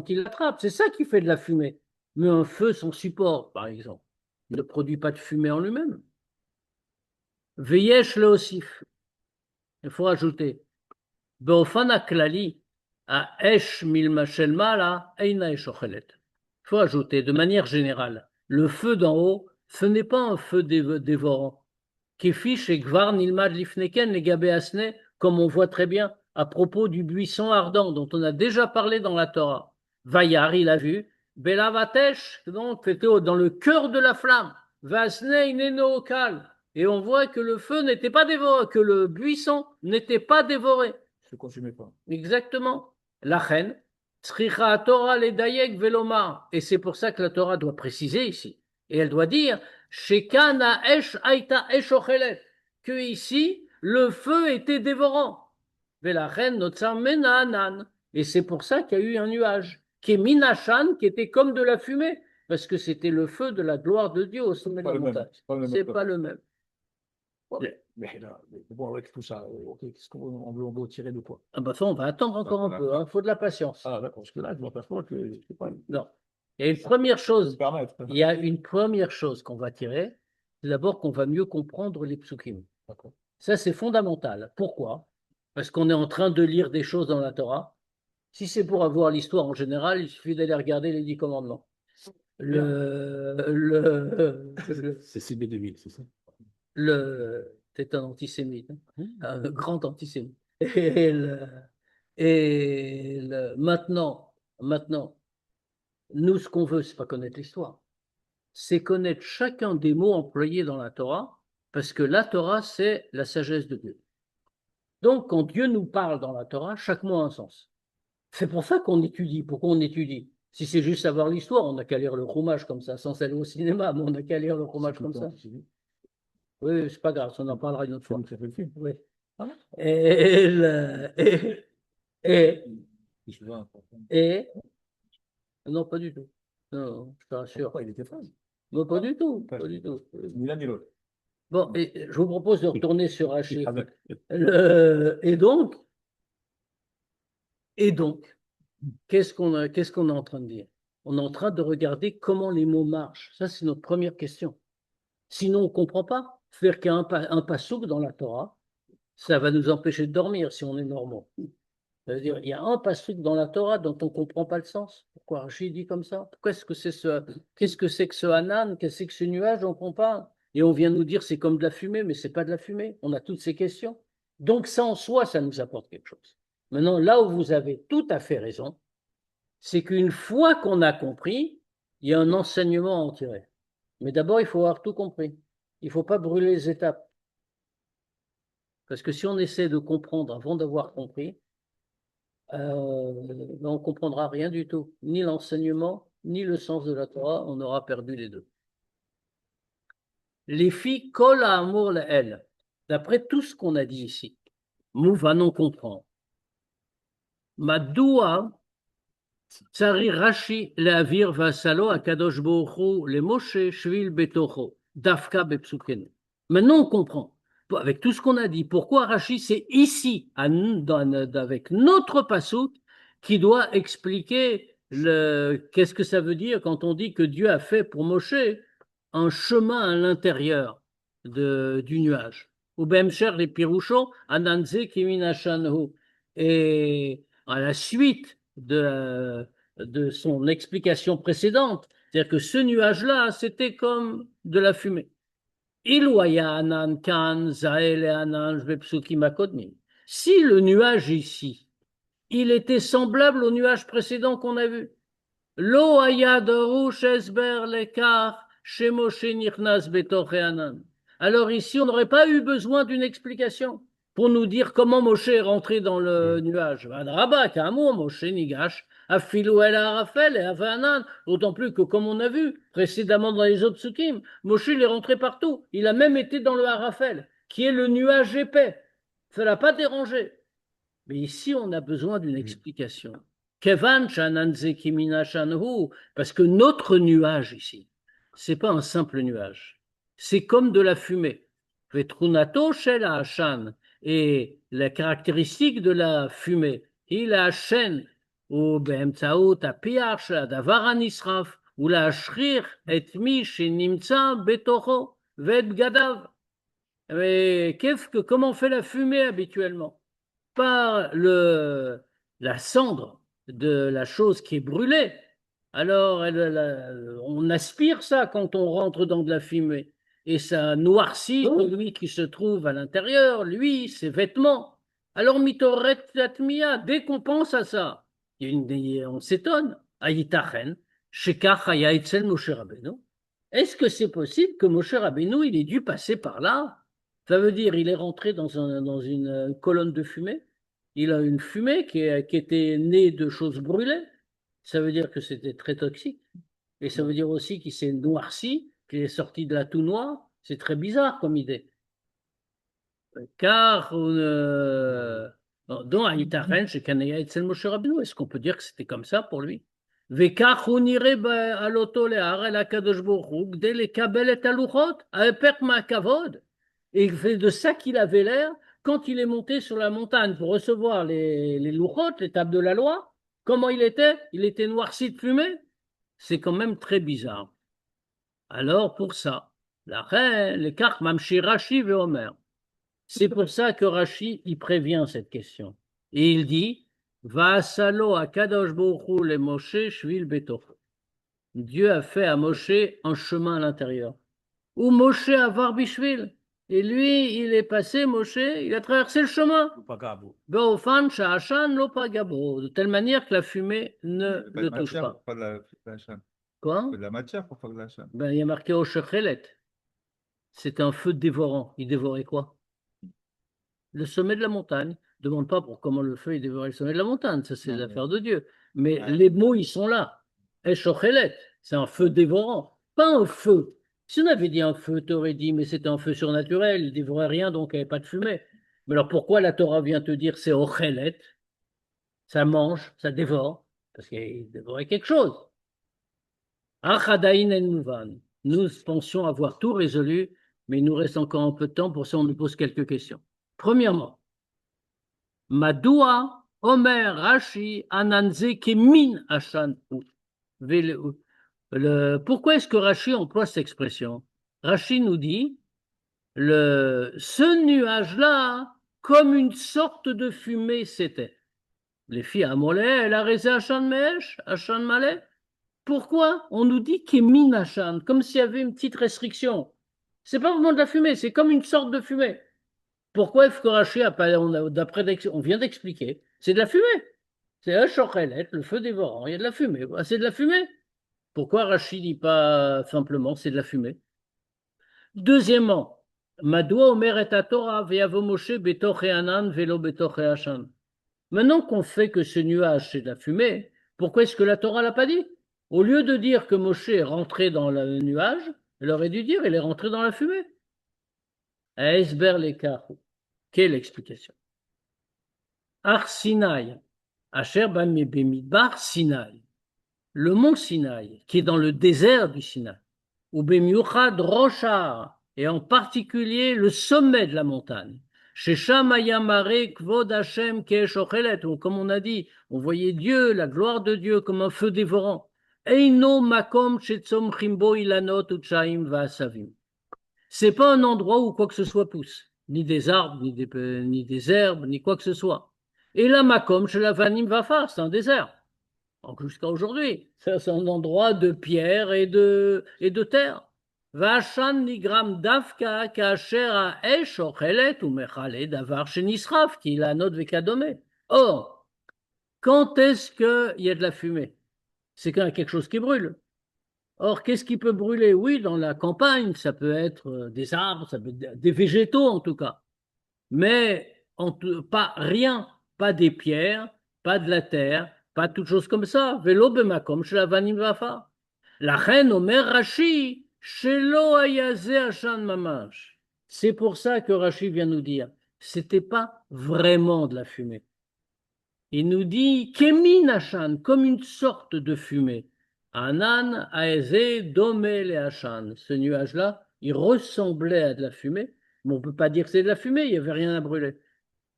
il l'attrape. C'est ça qui fait de la fumée. Mais un feu, son support, par exemple, ne produit pas de fumée en lui-même. Veyesh le osif. Il faut ajouter. באופן הכללי, האש מלמשל מעלה אינה אש אוכלת. Il faut ajouter, de manière générale, le feu d'en haut, ce n'est pas un feu dévorant. Kefi shekvar nilmad lifneken legabe asne, comme on voit très bien à propos du buisson ardent dont on a déjà parlé dans la Torah. Vayar, il a vu, belavatesh, donc c'était dans le cœur de la flamme. Vasne ineno okal. Et on voit que le feu n'était pas dévoré, que le buisson n'était pas dévoré. Se consumait pas. Exactement. La reine, Tzricha Torah le dayek velomar. Et c'est pour ça que la Torah doit préciser ici. Et elle doit dire, Shekana esh aita esh ochelet. Que ici, le feu était dévorant. La reine notzar mena anan. Et c'est pour ça qu'il y a eu un nuage. Qui est minachan, qui était comme de la fumée. Parce que c'était le feu de la gloire de Dieu au sommet de la montagne. C'est pas le même. Ouais, mais bon, avec tout ça, ok, qu'est-ce on veut tirer de quoi? Ah bah ça, on va attendre encore un peu, il faut de la patience. Ah, d'accord, parce que là, je m'aperçois que je sais pas, Non. Il y a une première chose, permettre. il y a une première chose qu'on va tirer, c'est d'abord qu'on va mieux comprendre les psukim. D'accord. Ça, c'est fondamental. Pourquoi? Parce qu'on est en train de lire des choses dans la Torah. Si c'est pour avoir l'histoire en général, il suffit d'aller regarder les 10 commandements. C'est CB2000, c'est ça? C'est un antisémite, hein, un grand antisémite. Maintenant, nous, ce qu'on veut, c'est pas connaître l'histoire, c'est connaître chacun des mots employés dans la Torah, parce que la Torah, c'est la sagesse de Dieu. Donc, quand Dieu nous parle dans la Torah, chaque mot a un sens. C'est pour ça qu'on étudie. Pourquoi on étudie? Si c'est juste savoir l'histoire, on n'a qu'à lire le Chumash comme ça, sans aller au cinéma, mais on n'a qu'à lire le Chumash comme ça. Oui, c'est pas grave, on en parlera une autre fois. Ça fait le film. Oui. Ah Et, le- et, et- non, pas du tout. Non, je te rassure. Pourquoi il était fan? Non, pas du tout. Pas du tout. Ni l'un ni l'autre. Bon, et je vous propose de retourner sur Rachid. Avec. Et donc, qu'est-ce qu'on est en train de dire? On est en train de regarder comment les mots marchent. Ça, c'est notre première question. Sinon, on ne comprend pas. Faire qu'il y a un passouk dans la Torah, ça va nous empêcher de dormir si on est normaux. Ça veut dire, il y a un passouk dans la Torah dont on ne comprend pas le sens. Pourquoi Rachid dit comme ça? Qu'est-ce que c'est que ce Hanan? Qu'est-ce que c'est que ce nuage? On ne comprend pas. Et on vient nous dire c'est comme de la fumée, mais ce n'est pas de la fumée. On a toutes ces questions. Donc ça en soi, ça nous apporte quelque chose. Maintenant, là où vous avez tout à fait raison, c'est qu'une fois qu'on a compris, il y a un enseignement à en tirer. Mais d'abord, il faut avoir tout compris. Il ne faut pas brûler les étapes. Parce que si on essaie de comprendre avant d'avoir compris, on ne comprendra rien du tout. Ni l'enseignement, ni le sens de la Torah, on aura perdu les deux. Les filles collent à amour la elle. D'après tout ce qu'on a dit ici, Mouvanon comprend. Madoua, Tsari Rashi Leavir Vasalo Akadosh Bohu le Moshe Shvil Betocho Dafka Bepsukenu. Maintenant on comprend. Avec tout ce qu'on a dit, pourquoi Rashi c'est ici, avec notre passouk, qui doit expliquer qu'est-ce que ça veut dire quand on dit que Dieu a fait pour Moshe un chemin à l'intérieur du nuage. Ou Bemcher les Pirouchot, Ananze Kiminashanhu. Et à la suite de son explication précédente, c'est-à-dire que ce nuage-là, c'était comme de la fumée. Si le nuage ici, il était semblable au nuage précédent qu'on a vu, Lo haya darush esber lekar she Moshe nichnas betoch Anan. Alors ici, on n'aurait pas eu besoin d'une explication pour nous dire comment Moshe est rentré dans le nuage. Adraba, Kamo, Moshe nigash, afilu el arafel et avanan. D'autant plus que, comme on a vu précédemment dans les autres psukim, Moshe il est rentré partout. Il a même été dans le arafel, qui est le nuage épais. Ça ne l'a pas dérangé. Mais ici, on a besoin d'une explication. Kevan shananze kimina shanhu, parce que notre nuage ici, c'est pas un simple nuage. C'est comme de la fumée. Vetrunato shel ha'ashan, et la caractéristique de la fumée, il a shen ou be'emtsaot apiach shel hadavar hanisraf, ou la ashrir et mi shenimtsa betocho vet gadav. Mais comment fait la fumée habituellement? Par la cendre de la chose qui est brûlée. Alors, on aspire ça quand on rentre dans de la fumée. Et ça noircit celui qui se trouve à l'intérieur, lui, ses vêtements. Alors, mitoret tatmia, dès qu'on pense à ça, on s'étonne. Aïtachen, shekach haya etzel Moshe Rabbeinu. Est-ce que c'est possible que Moshe Rabbeinu, il ait dû passer par là? Ça veut dire il est rentré dans une colonne de fumée. Il a une fumée qui était née de choses brûlées. Ça veut dire que c'était très toxique. Et ça veut dire aussi qu'il s'est noirci, qu'il est sorti de là tout noir. C'est très bizarre comme idée. Car dans Aïtaren, chez Kanaya et Moshe Rabbeinu, est-ce qu'on peut dire que c'était comme ça pour lui? וכך הוא נראה על אותו להר אל הקדוש ברוך הוא כדי לקבל את הלוחות, ההפך מהכבוד. Et c'est de ça qu'il avait l'air quand il est monté sur la montagne pour recevoir les louchotes, les tables de la loi. Comment il était? Il était noirci de fumée. C'est quand même très bizarre. Alors, pour ça, la reine, les cartes Mamshi Rashi et Omer. C'est pour ça que Rashi il prévient cette question. Et il dit Va'asalo akadosh baruch hu le Moshe shvil betoch. Dieu a fait à Moshe un chemin à l'intérieur. Ou Moshe avar bishvil. Et lui, il est passé, Moshe, il a traversé le chemin. Pas grave. Be'ofan sha'ashan lo pagabo. De telle manière que la fumée ne Pas le de touche matière pas. pour faire de la chaîne. Quoi? Faut de la matière pour faire de la chaîne. Ben, il y a marqué Oshechelet. C'est un feu dévorant. Il dévorait quoi? Le sommet de la montagne. Ne demande pas pour comment le feu il dévorait le sommet de la montagne. Ça, c'est Non, mais- l'affaire de Dieu. Mais Ouais. les mots, ils sont là. Eshochelet, c'est un feu dévorant. Pas un feu. Si on avait dit un feu, tu aurais dit, mais c'était un feu surnaturel. Il dévorait rien, donc il n'y avait pas de fumée. Mais alors pourquoi la Torah vient te dire c'est Ochelet? Ça mange, ça dévore. Parce qu'il dévorait quelque chose. Achadaïn en Mouvan. Nous pensions avoir tout résolu, mais il nous reste encore un peu de temps, pour ça on nous pose quelques questions. Premièrement, Madoua, Omer, Rashi, Ananze, Kemin, Hashan. Pourquoi est-ce que Rashi emploie cette expression? Rashi nous dit ce nuage-là, comme une sorte de fumée, c'était. Les filles à Mollet, elle a raisé Hashan Mesh, Hashan Malais. Pourquoi on nous dit Kemin Hashan, comme s'il y avait une petite restriction? C'est pas vraiment de la fumée, c'est comme une sorte de fumée. Pourquoi est-ce que Rashi a pas, on vient d'expliquer, c'est de la fumée. C'est un chochelet, le feu dévorant, il y a de la fumée. C'est de la fumée. Pourquoi Rashi dit pas simplement c'est de la fumée? Deuxièmement, Madoua Omer et Torah ve'yavo Moshe betoche anan velo betoche Hashan. Maintenant qu'on fait que ce nuage c'est de la fumée, pourquoi est-ce que la Torah l'a pas dit? Au lieu de dire que Moshe est rentré dans le nuage, elle aurait dû dire il est rentré dans la fumée. Esber lekahu. Quelle explication? Ar Sinaï, Asher Bamidbar Sinaï, le mont Sinaï, qui est dans le désert du Sinaï, ou Bemiuchad Roshar, et en particulier le sommet de la montagne. Shesham Ayamare Kvod Hashem Keeshochelet, comme on a dit, on voyait Dieu, la gloire de Dieu, comme un feu dévorant. Eino Makom Shetzom Chimbo Ilanot Uchaim Vaasavim. C'est pas un endroit où quoi que ce soit pousse, ni des arbres, ni des herbes, ni quoi que ce soit. Et la Makom chez la Vanim Vafar, c'est un désert. Donc jusqu'à aujourd'hui, c'est un endroit de pierre et de terre. Vachan nigram davka kacher a esh ochelet ou mechale davar shenisraf qui la note vekadome. Or, quand est-ce qu'il y a de la fumée? C'est quand il y a quelque chose qui brûle. Or, qu'est-ce qui peut brûler? Oui, dans la campagne, ça peut être des arbres, ça peut être des végétaux en tout cas. Mais pas rien, pas des pierres, pas de la terre, pas toute chose comme ça. Vélo bemakom chez la vanim vafa. La reine Omer Rashi, shelo ayaze ashan mamash. C'est pour ça que Rashi vient nous dire, c'était pas vraiment de la fumée. Il nous dit kemin ashan, comme une sorte de fumée. Anan aeze domel et ashan. Ce nuage-là, il ressemblait à de la fumée. Mais on ne peut pas dire que c'est de la fumée, il n'y avait rien à brûler.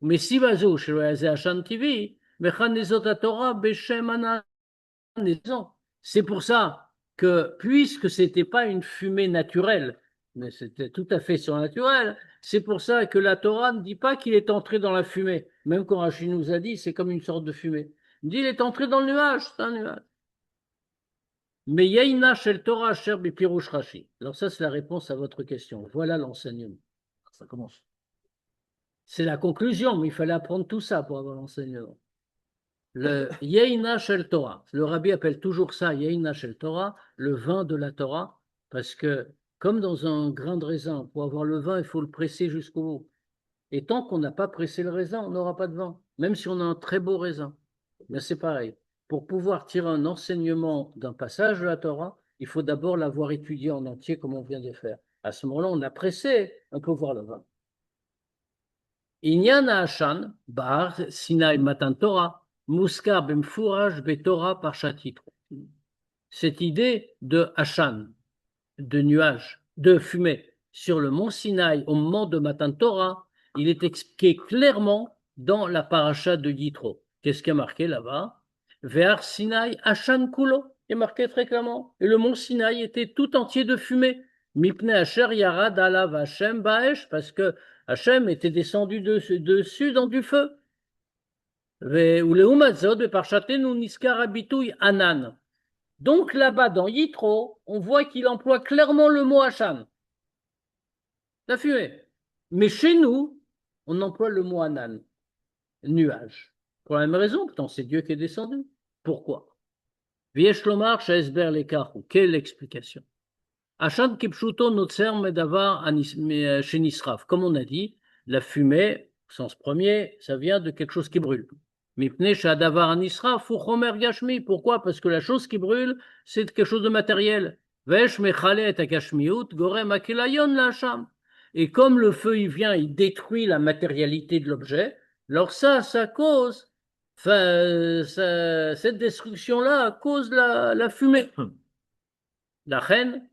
Mais si vazo, chez Ashan TV, c'est pour ça que, puisque ce n'était pas une fumée naturelle, mais c'était tout à fait surnaturel, c'est pour ça que la Torah ne dit pas qu'il est entré dans la fumée. Même quand Rashi nous a dit, c'est comme une sorte de fumée. Il dit, il est entré dans le nuage, c'est un nuage. Mais Yaina shel Torah asher bipirush Rashi. Alors ça, c'est la réponse à votre question. Voilà l'enseignement. Ça commence. C'est la conclusion, mais il fallait apprendre tout ça pour avoir l'enseignement. Le Yeina Shel Torah, le rabbi appelle toujours ça Yeina Shel Torah, le vin de la Torah, parce que comme dans un grain de raisin, pour avoir le vin, il faut le presser jusqu'au bout. Et tant qu'on n'a pas pressé le raisin, on n'aura pas de vin, même si on a un très beau raisin. Mais c'est pareil. Pour pouvoir tirer un enseignement d'un passage de la Torah, il faut d'abord l'avoir étudié en entier, comme on vient de faire. À ce moment-là, on a pressé, on peut voir le vin. Inyan Hashan, Bar, Sinai Matan Torah, Muskar Bemfouraj Betorah par chapitre. Cette idée de Hashan, de nuage, de fumée, sur le mont Sinaï au moment de Matan Torah, il est expliqué clairement dans la paracha de Yitro. Qu'est-ce qui est marqué là-bas? Ve'ar Sinaï Ashan Kulo, est marqué très clairement. Et le mont Sinaï était tout entier de fumée. Mipne Asher Yarad Alav Hashem Baesh, parce que Hashem était descendu dessus dans du feu. Anan. Donc là-bas dans Yitro, on voit qu'il emploie clairement le mot Hashan, la fumée. Mais chez nous, on emploie le mot Anan, nuage. Pour la même raison, pourtant c'est Dieu qui est descendu. Pourquoi? Viesh Lomar Shaesber Lekar, quelle explication? Hashan Kipshuto Notser Medavar Shenisraf. Comme on a dit, la fumée, au sens premier, ça vient de quelque chose qui brûle. Mipne Shadavar Anisraf ou Chomer Gashmi. Pourquoi? Parce que la chose qui brûle, c'est quelque chose de matériel. Vesh Mechale et Akashmiut, Gorem Akilayon Lacham. Et comme le feu, il vient, il détruit la matérialité de l'objet, alors ça cause, cette destruction-là cause la fumée. La reine,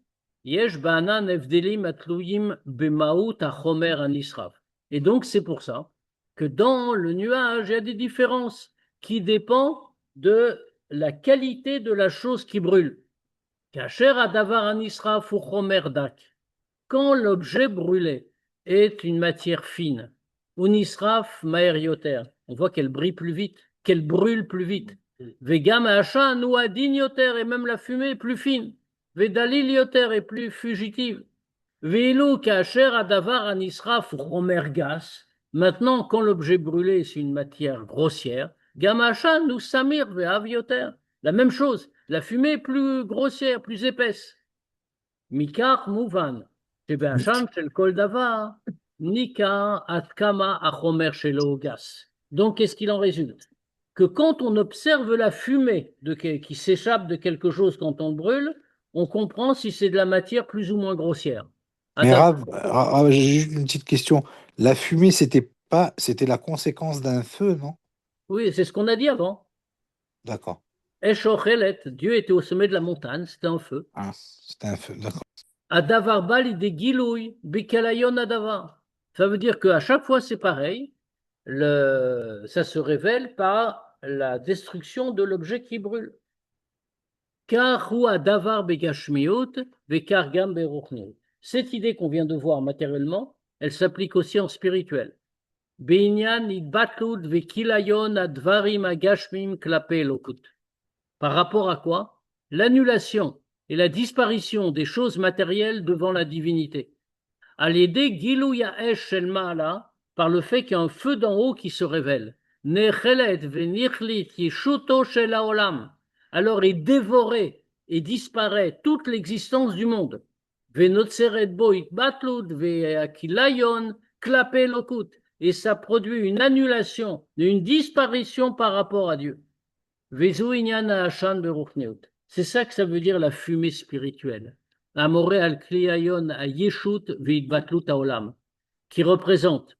Yesh Ba'anan Evdelim Atlouyim Bemaout Achomer Anisraf. Et donc, c'est pour ça que dans le nuage, il y a des différences qui dépendent de la qualité de la chose qui brûle. Kacher Adavar Anisraf ou Chomer Dak. Quand l'objet brûlé est une matière fine, ou Nisraf Maher Yoter, on voit qu'elle brille plus vite, qu'elle brûle plus vite. Vegam Hashan ou Adin Yoter, et même la fumée est plus fine. Vedalil Yoter est plus fugitive. Veilu Kacher Adavar Anisraf ou Chomer Gas. Maintenant, quand l'objet brûlé c'est une matière grossière, Gam Hashan ou Samir Ve'av Yoter. La même chose, la fumée est plus grossière, plus épaisse. Mikar Mouvan. שבעשן של כל דבר ניכר עד כמה החומר שלו גס. Donc, qu'est-ce qu'il en résulte? Que quand on observe la fumée qui s'échappe de quelque chose quand on brûle, on comprend si c'est de la matière plus ou moins grossière. Mais Rav, j'ai juste une petite question. La fumée, c'était la conséquence d'un feu, non? Oui, c'est ce qu'on a dit avant. D'accord. Eshochelet, Dieu était au sommet de la montagne, c'était un feu. Ah, c'était un feu, d'accord. Adavar bal des gilouy, bikalayon adavar. Ça veut dire qu'à chaque fois c'est pareil, ça se révèle par la destruction de l'objet qui brûle. Car hu adavar begashmiut, vekar gam beruchniut. Cette idée qu'on vient de voir matériellement, elle s'applique aussi en spirituel. Beinyan idbatlut vekilayon advarim agashmim klape lokut. Par rapport à quoi? L'annulation et la disparition des choses matérielles devant la divinité. À l'aider Gilou Yaesh Shel Ma'ala, par le fait qu'il y a un feu d'en haut qui se révèle. Nechelet venichlit yishuto shel haolam. Alors est dévoré et disparaît toute l'existence du monde. Venotseret bo itbatlut ve'akilayon klape lokut. Et ça produit une annulation, une disparition par rapport à Dieu. Vezu inyana hashan beruchneut. C'est ça que ça veut dire la fumée spirituelle. Amore al kliayon a yeshut ve'itbatlut haolam, qui représente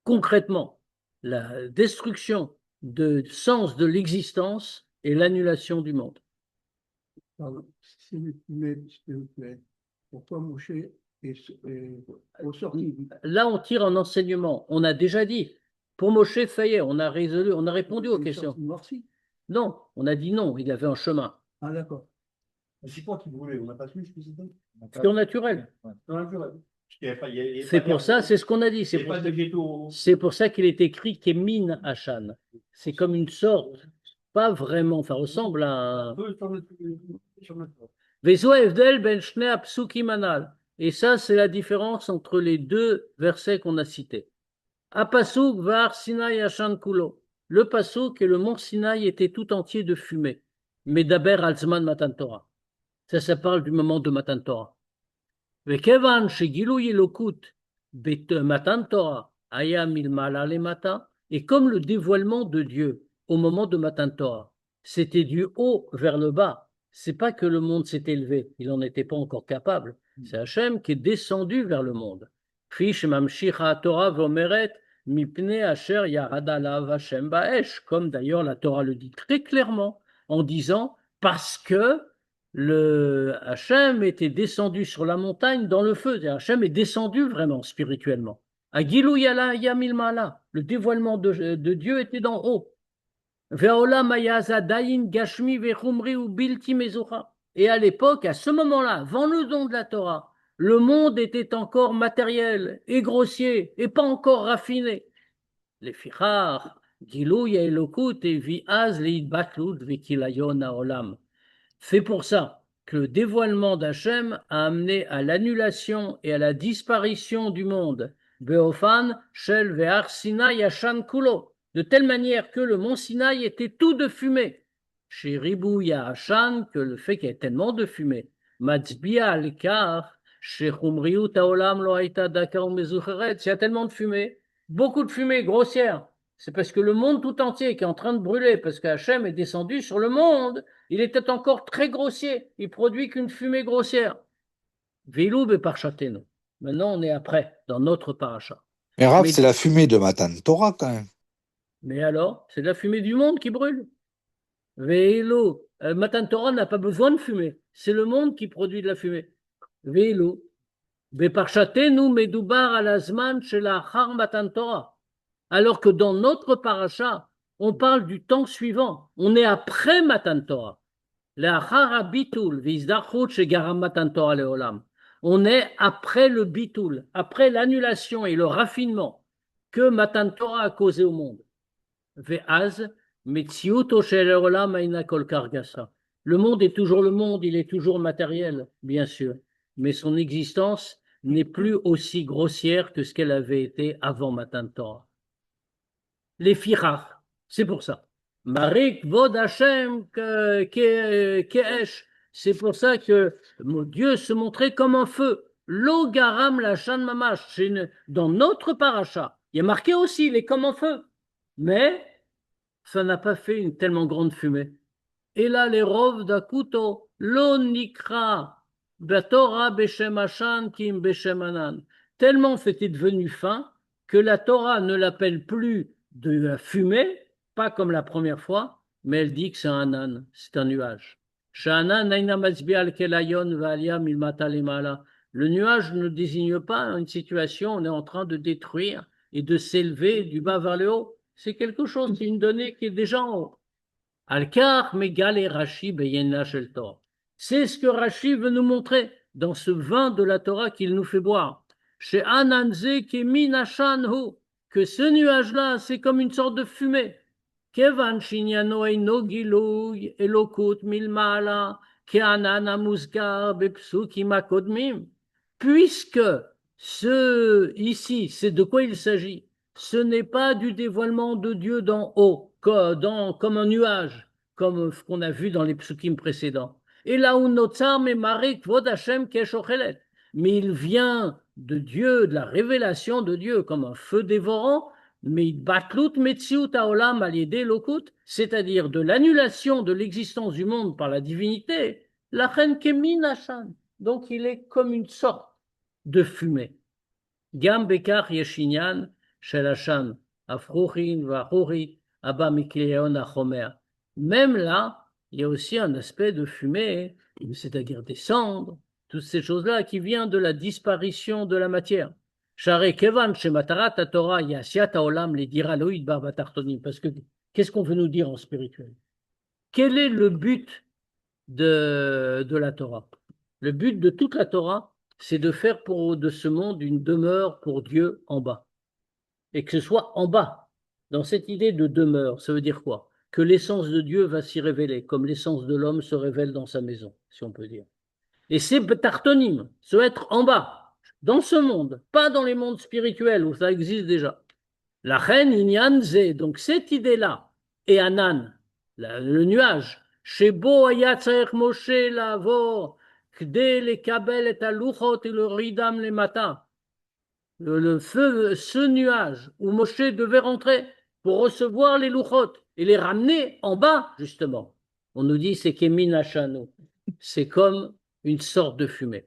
concrètement la destruction de sens de l'existence et l'annulation du monde. Pardon, c'est une fumée spirituelle. Pourquoi Moshe est ressorti? Là, on tire un enseignement. On a déjà dit, pour Moshe, ça y est, on a répondu aux questions. Noirci. Non, on a dit non, il avait un chemin. Ah, d'accord. C'est quoi qui brûlait? On n'a pas su ce que c'était? Surnaturel. Naturel. C'est pour ça, c'est ce qu'on a dit. C'est pour ça qu'il est écrit Kemin Hashan. C'est comme une sorte, pas vraiment, ça ressemble à un. Vezo Evdel ben Shnei Apsukim Anal. Et ça, c'est la différence entre les deux versets qu'on a cités. Apasuk var Sinai Hashan Kulo. Le pasuk et le mont Sinaï étaient tout entiers de fumée. Medaber Alzman Matan Torah. Ça parle du moment de Matan Torah. Vekevan shegilu yelokut Matan Torah aya milmala lemata. Et comme le dévoilement de Dieu au moment de Matan Torah, c'était du haut vers le bas. C'est pas que le monde s'est élevé, il n'en était pas encore capable. C'est Hachem qui est descendu vers le monde. Fish mamshicha Torah vomeret. Mipne asher yaradalav Hashem ba'esh, comme d'ailleurs la Torah le dit très clairement, en disant parce que le Hachem était descendu sur la montagne dans le feu. Hachem est descendu vraiment spirituellement. À Gilou Yala Yamil Mala, le dévoilement de Dieu était d'en haut. Ve'olam hayazadayin gashmi ve'chumri ou bilti mezucha. Et à l'époque, à ce moment-là, avant le don de la Torah, le monde était encore matériel et grossier et pas encore raffiné. Les fichar, Gilou Yelokut et vi'az leidbatlut ve'kilayon ha'olam. C'est pour ça que le dévoilement d'Hachem a amené à l'annulation et à la disparition du monde. Beofan, Shel Ve'ar Sinai Yashan Kulo, de telle manière que le mont Sinaï était tout de fumée. Chez Ribou Yahashan, que le fait qu'il y ait tellement de fumée. Matzbia al-Kar, chez Chumriut Haolam Lo Haïta Dakar Mezucheret, il y a tellement de fumée, beaucoup de fumée grossière. C'est parce que le monde tout entier qui est en train de brûler, parce qu'Hachem est descendu sur le monde, il était encore très grossier. Il produit qu'une fumée grossière. Veloub et Parchateno. Maintenant, on est après, dans notre paracha. Mais Rav, Mais- c'est la fumée de Matan Torah quand même. Mais alors, c'est la fumée du monde qui brûle. Veilo. Matan Torah n'a pas besoin de fumée. C'est le monde qui produit de la fumée. Veilo. Beparchatenu medoubar alazman shelachar Matan Torah. Alors que dans notre paracha, on parle du temps suivant. On est après Matan Torah. On est après le bitul, après l'annulation et le raffinement que Matan Torah a causé au monde. Le monde est toujours le monde, il est toujours matériel, bien sûr, mais son existence n'est plus aussi grossière que ce qu'elle avait été avant Matan Torah. Les firach, c'est pour ça. Marik Vod Hashem Keesh. C'est pour ça que Dieu se montrait comme un feu. Lo garam la shan mamash. Dans notre paracha, il y a marqué aussi, il est comme un feu. Mais ça n'a pas fait une tellement grande fumée. Et là, les rov d'akuto, lo nikra, batora beshem ashan kim beshem anan. Tellement c'était devenu fin que la Torah ne l'appelle plus de la fumée, pas comme la première fois, mais elle dit que c'est un anan, c'est un nuage. Le nuage ne désigne pas une situation, on est en train de détruire et de s'élever du bas vers le haut. C'est quelque chose, c'est une donnée qui est déjà en haut. Al-Kar Megal et Rashi Beyena Shel Torah. C'est ce que Rashi veut nous montrer dans ce vin de la Torah qu'il nous fait boire. Chez Ananze Kemin Ashanhu, que ce nuage-là, c'est comme une sorte de fumée. Kevan Shinyano Eino Gilouy Elokut Milmala Keanan Amuzgar Bepsukim Akodmim. Puisque ici, c'est de quoi il s'agit. Ce n'est pas du dévoilement de Dieu d'en haut, comme un nuage, comme ce qu'on a vu dans les psukim précédents. Et là où Notsar Marik Vod Hashem Keshochelet. Mais il vient de Dieu, de la révélation de Dieu, comme un feu dévorant, mais Batlut Metziut Haolam Aliede Lokut, c'est-à-dire de l'annulation de l'existence du monde par la divinité, Lachen Kemin Hashan. Donc il est comme une sorte de fumée. Gam Bekar Yeshinyan Shel Hashan Afruchin Vachurit Abba Mikleon Achomer. Même là, il y a aussi un aspect de fumée, c'est-à-dire des cendres, toutes ces choses-là qui viennent de la disparition de la matière. Share Kevan Shematarat Torah Yasiat Haolam les dira Loïd Barbatartonim. Parce que qu'est-ce qu'on veut nous dire en spirituel? Quel est le but de la Torah? Le but de toute la Torah, c'est de faire de ce monde une demeure pour Dieu en bas. Et que ce soit en bas. Dans cette idée de demeure, ça veut dire quoi? Que l'essence de Dieu va s'y révéler, comme l'essence de l'homme se révèle dans sa maison, si on peut dire. Et c'est Tartonim, se être en bas, dans ce monde, pas dans les mondes spirituels où ça existe déjà. La reine Inyanze, donc cette idée-là, et Anan, le nuage, Shebo Ayatzer Moshe Lavor, Kde le Kabel et Aluchot et le Ridam le Matin. Le feu, ce nuage où Moshe devait rentrer pour recevoir les Luchot et les ramener en bas, justement. On nous dit c'est Kemin Hashano. C'est comme une sorte de fumée.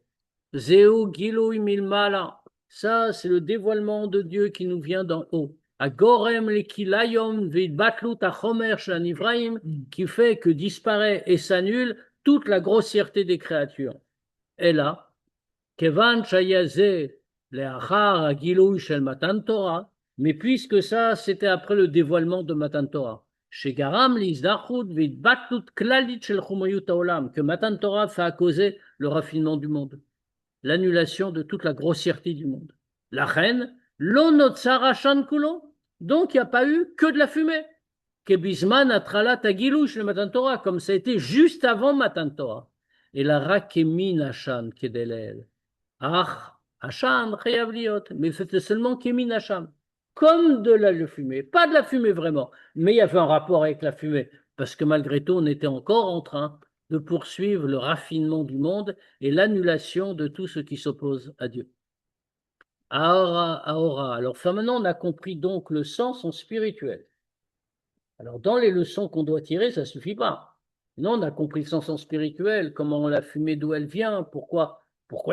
Zéou Gilou Milmala. Ça, c'est le dévoilement de Dieu qui nous vient d'en haut. Agorem le Kilayom Vidbatlut Achomer Shanivraim, qui fait que disparaît et s'annule toute la grossièreté des créatures. Et là, Kevan Shayazé, Leachar Agilou Shel Matan Torah, mais puisque ça, c'était après le dévoilement de Matan Torah, chez Garam, l'Izdachut, Vidbatlut Klalit Shel Chumayut Haolam, que Matan Torah fait causer le raffinement du monde, l'annulation de toute la grossièreté du monde. La reine, l'Onotsar Ashan Kulo, donc il n'y a pas eu que de la fumée. Kebizman Atralat Agilou Shel Matan Torah, comme ça a été juste avant Matan Torah. Et la Rakemin Ashan Kedelel. Ah, Hacham, Chayavliot, mais c'était seulement Kémin Hacham, comme de la fumée, pas de la fumée vraiment, mais il y avait un rapport avec la fumée, parce que malgré tout, on était encore en train de poursuivre le raffinement du monde et l'annulation de tout ce qui s'oppose à Dieu. Aora, Aora. Alors maintenant, on a compris donc le sens en spirituel. Alors dans les leçons qu'on doit tirer, ça ne suffit pas. Non, on a compris le sens en spirituel, comment la fumée, d'où elle vient, pourquoi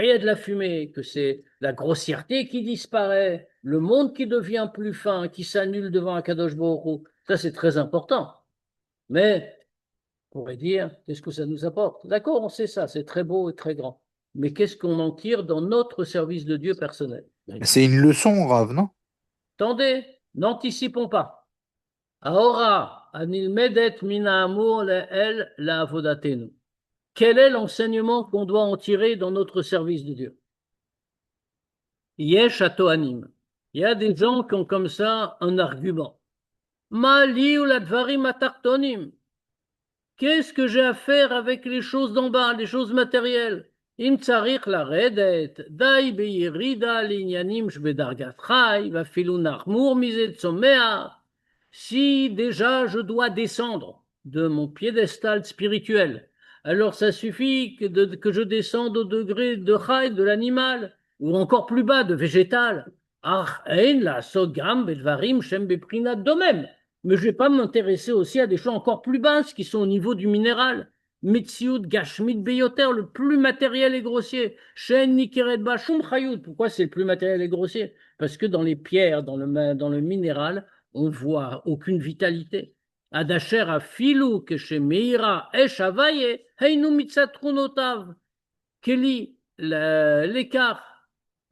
il y a de la fumée, que c'est la grossièreté qui disparaît, le monde qui devient plus fin, qui s'annule devant Akadosh Baruch Hu. Ça, c'est très important. Mais, on pourrait dire, qu'est-ce que ça nous apporte? D'accord, on sait ça, c'est très beau et très grand. Mais qu'est-ce qu'on en tire dans notre service de Dieu personnel? C'est une leçon, Rav, non? Attendez, n'anticipons pas. Ahora, anilmedet mina amur le'el la'avodatenu. Quel est l'enseignement qu'on doit en tirer dans notre service de Dieu? Yesh atoanim. Il y a des gens qui ont comme ça un argument. Mali ou la dvarim atartonim. Qu'est-ce que j'ai à faire avec les choses d'en bas, les choses matérielles? Im tsarich laredet, dai beirida linyanim shbedargat chai, vafilu narmur mizet tzomeach. Si déjà je dois descendre de mon piédestal spirituel, alors ça suffit que je descende au degré de chai, de l'animal, ou encore plus bas, de végétal. Ach ein la sogam bedvarim shem beprinat domem. Mais je ne vais pas m'intéresser aussi à des choses encore plus basses qui sont au niveau du minéral. Metsiout gashmit beyoter, le plus matériel et grossier. Shen nikeret ba shum chayut. Pourquoi c'est le plus matériel et grossier? Parce que dans les pierres, dans le minéral, on voit aucune vitalité. Adacher a filou que chez Meira esh avaye, heinu mitzatrunotav. Keli, l'écart,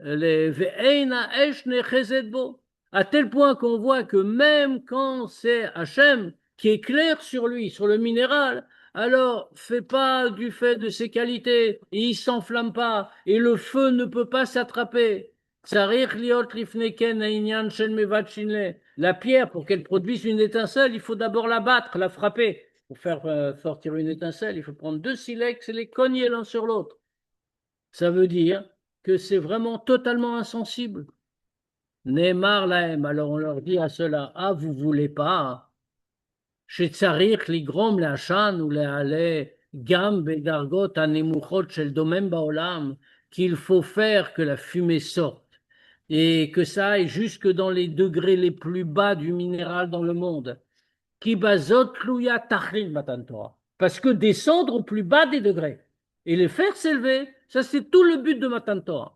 les ve'eina esh nechezet bo. À tel point qu'on voit que même quand c'est Hachem qui est clair sur lui, sur le minéral, alors fait pas du fait de ses qualités, et il s'enflamme pas, et le feu ne peut pas s'attraper. La pierre, pour qu'elle produise une étincelle, il faut d'abord la battre, la frapper. Pour faire sortir une étincelle, il faut prendre 2 silex et les cogner l'un sur l'autre. Ça veut dire que c'est vraiment totalement insensible. Neymar lahem, alors on leur dit à cela, ah vous voulez pas, chez Tsarir ligrom le'ashan ou le'ale gam bedargot anemuchot shel domem baolam, qu'il faut faire que la fumée sorte et que ça aille jusque dans les degrés les plus bas du minéral dans le monde. Ki bazot luya tachlil matan Torah, parce que descendre au plus bas des degrés et les faire s'élever, ça c'est tout le but de Matan Torah.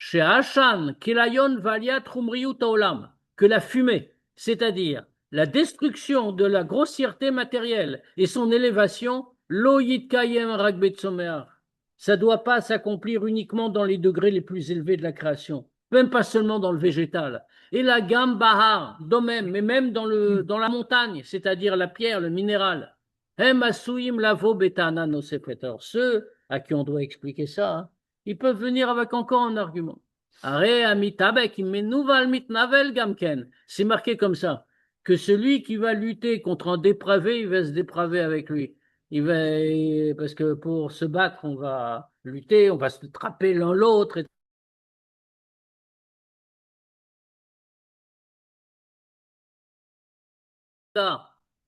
Chez Hashan, Kilayon Valiat Chumriyut Olam, que la fumée, c'est-à-dire la destruction de la grossièreté matérielle et son élévation, Lo Yitkayem Rak Betzomeach, ça ne doit pas s'accomplir uniquement dans les degrés les plus élevés de la création, même pas seulement dans le végétal. Et la gamme Bahar, même, mais même dans la montagne, c'est-à-dire la pierre, le minéral. Hem Asuyim Lavo Betana Nosefet. Alors ceux à qui on doit expliquer ça, hein, ils peuvent venir avec encore un argument. C'est marqué comme ça, que celui qui va lutter contre un dépravé, il va se dépraver avec lui. Parce que pour se battre, on va lutter, on va se trapper l'un l'autre.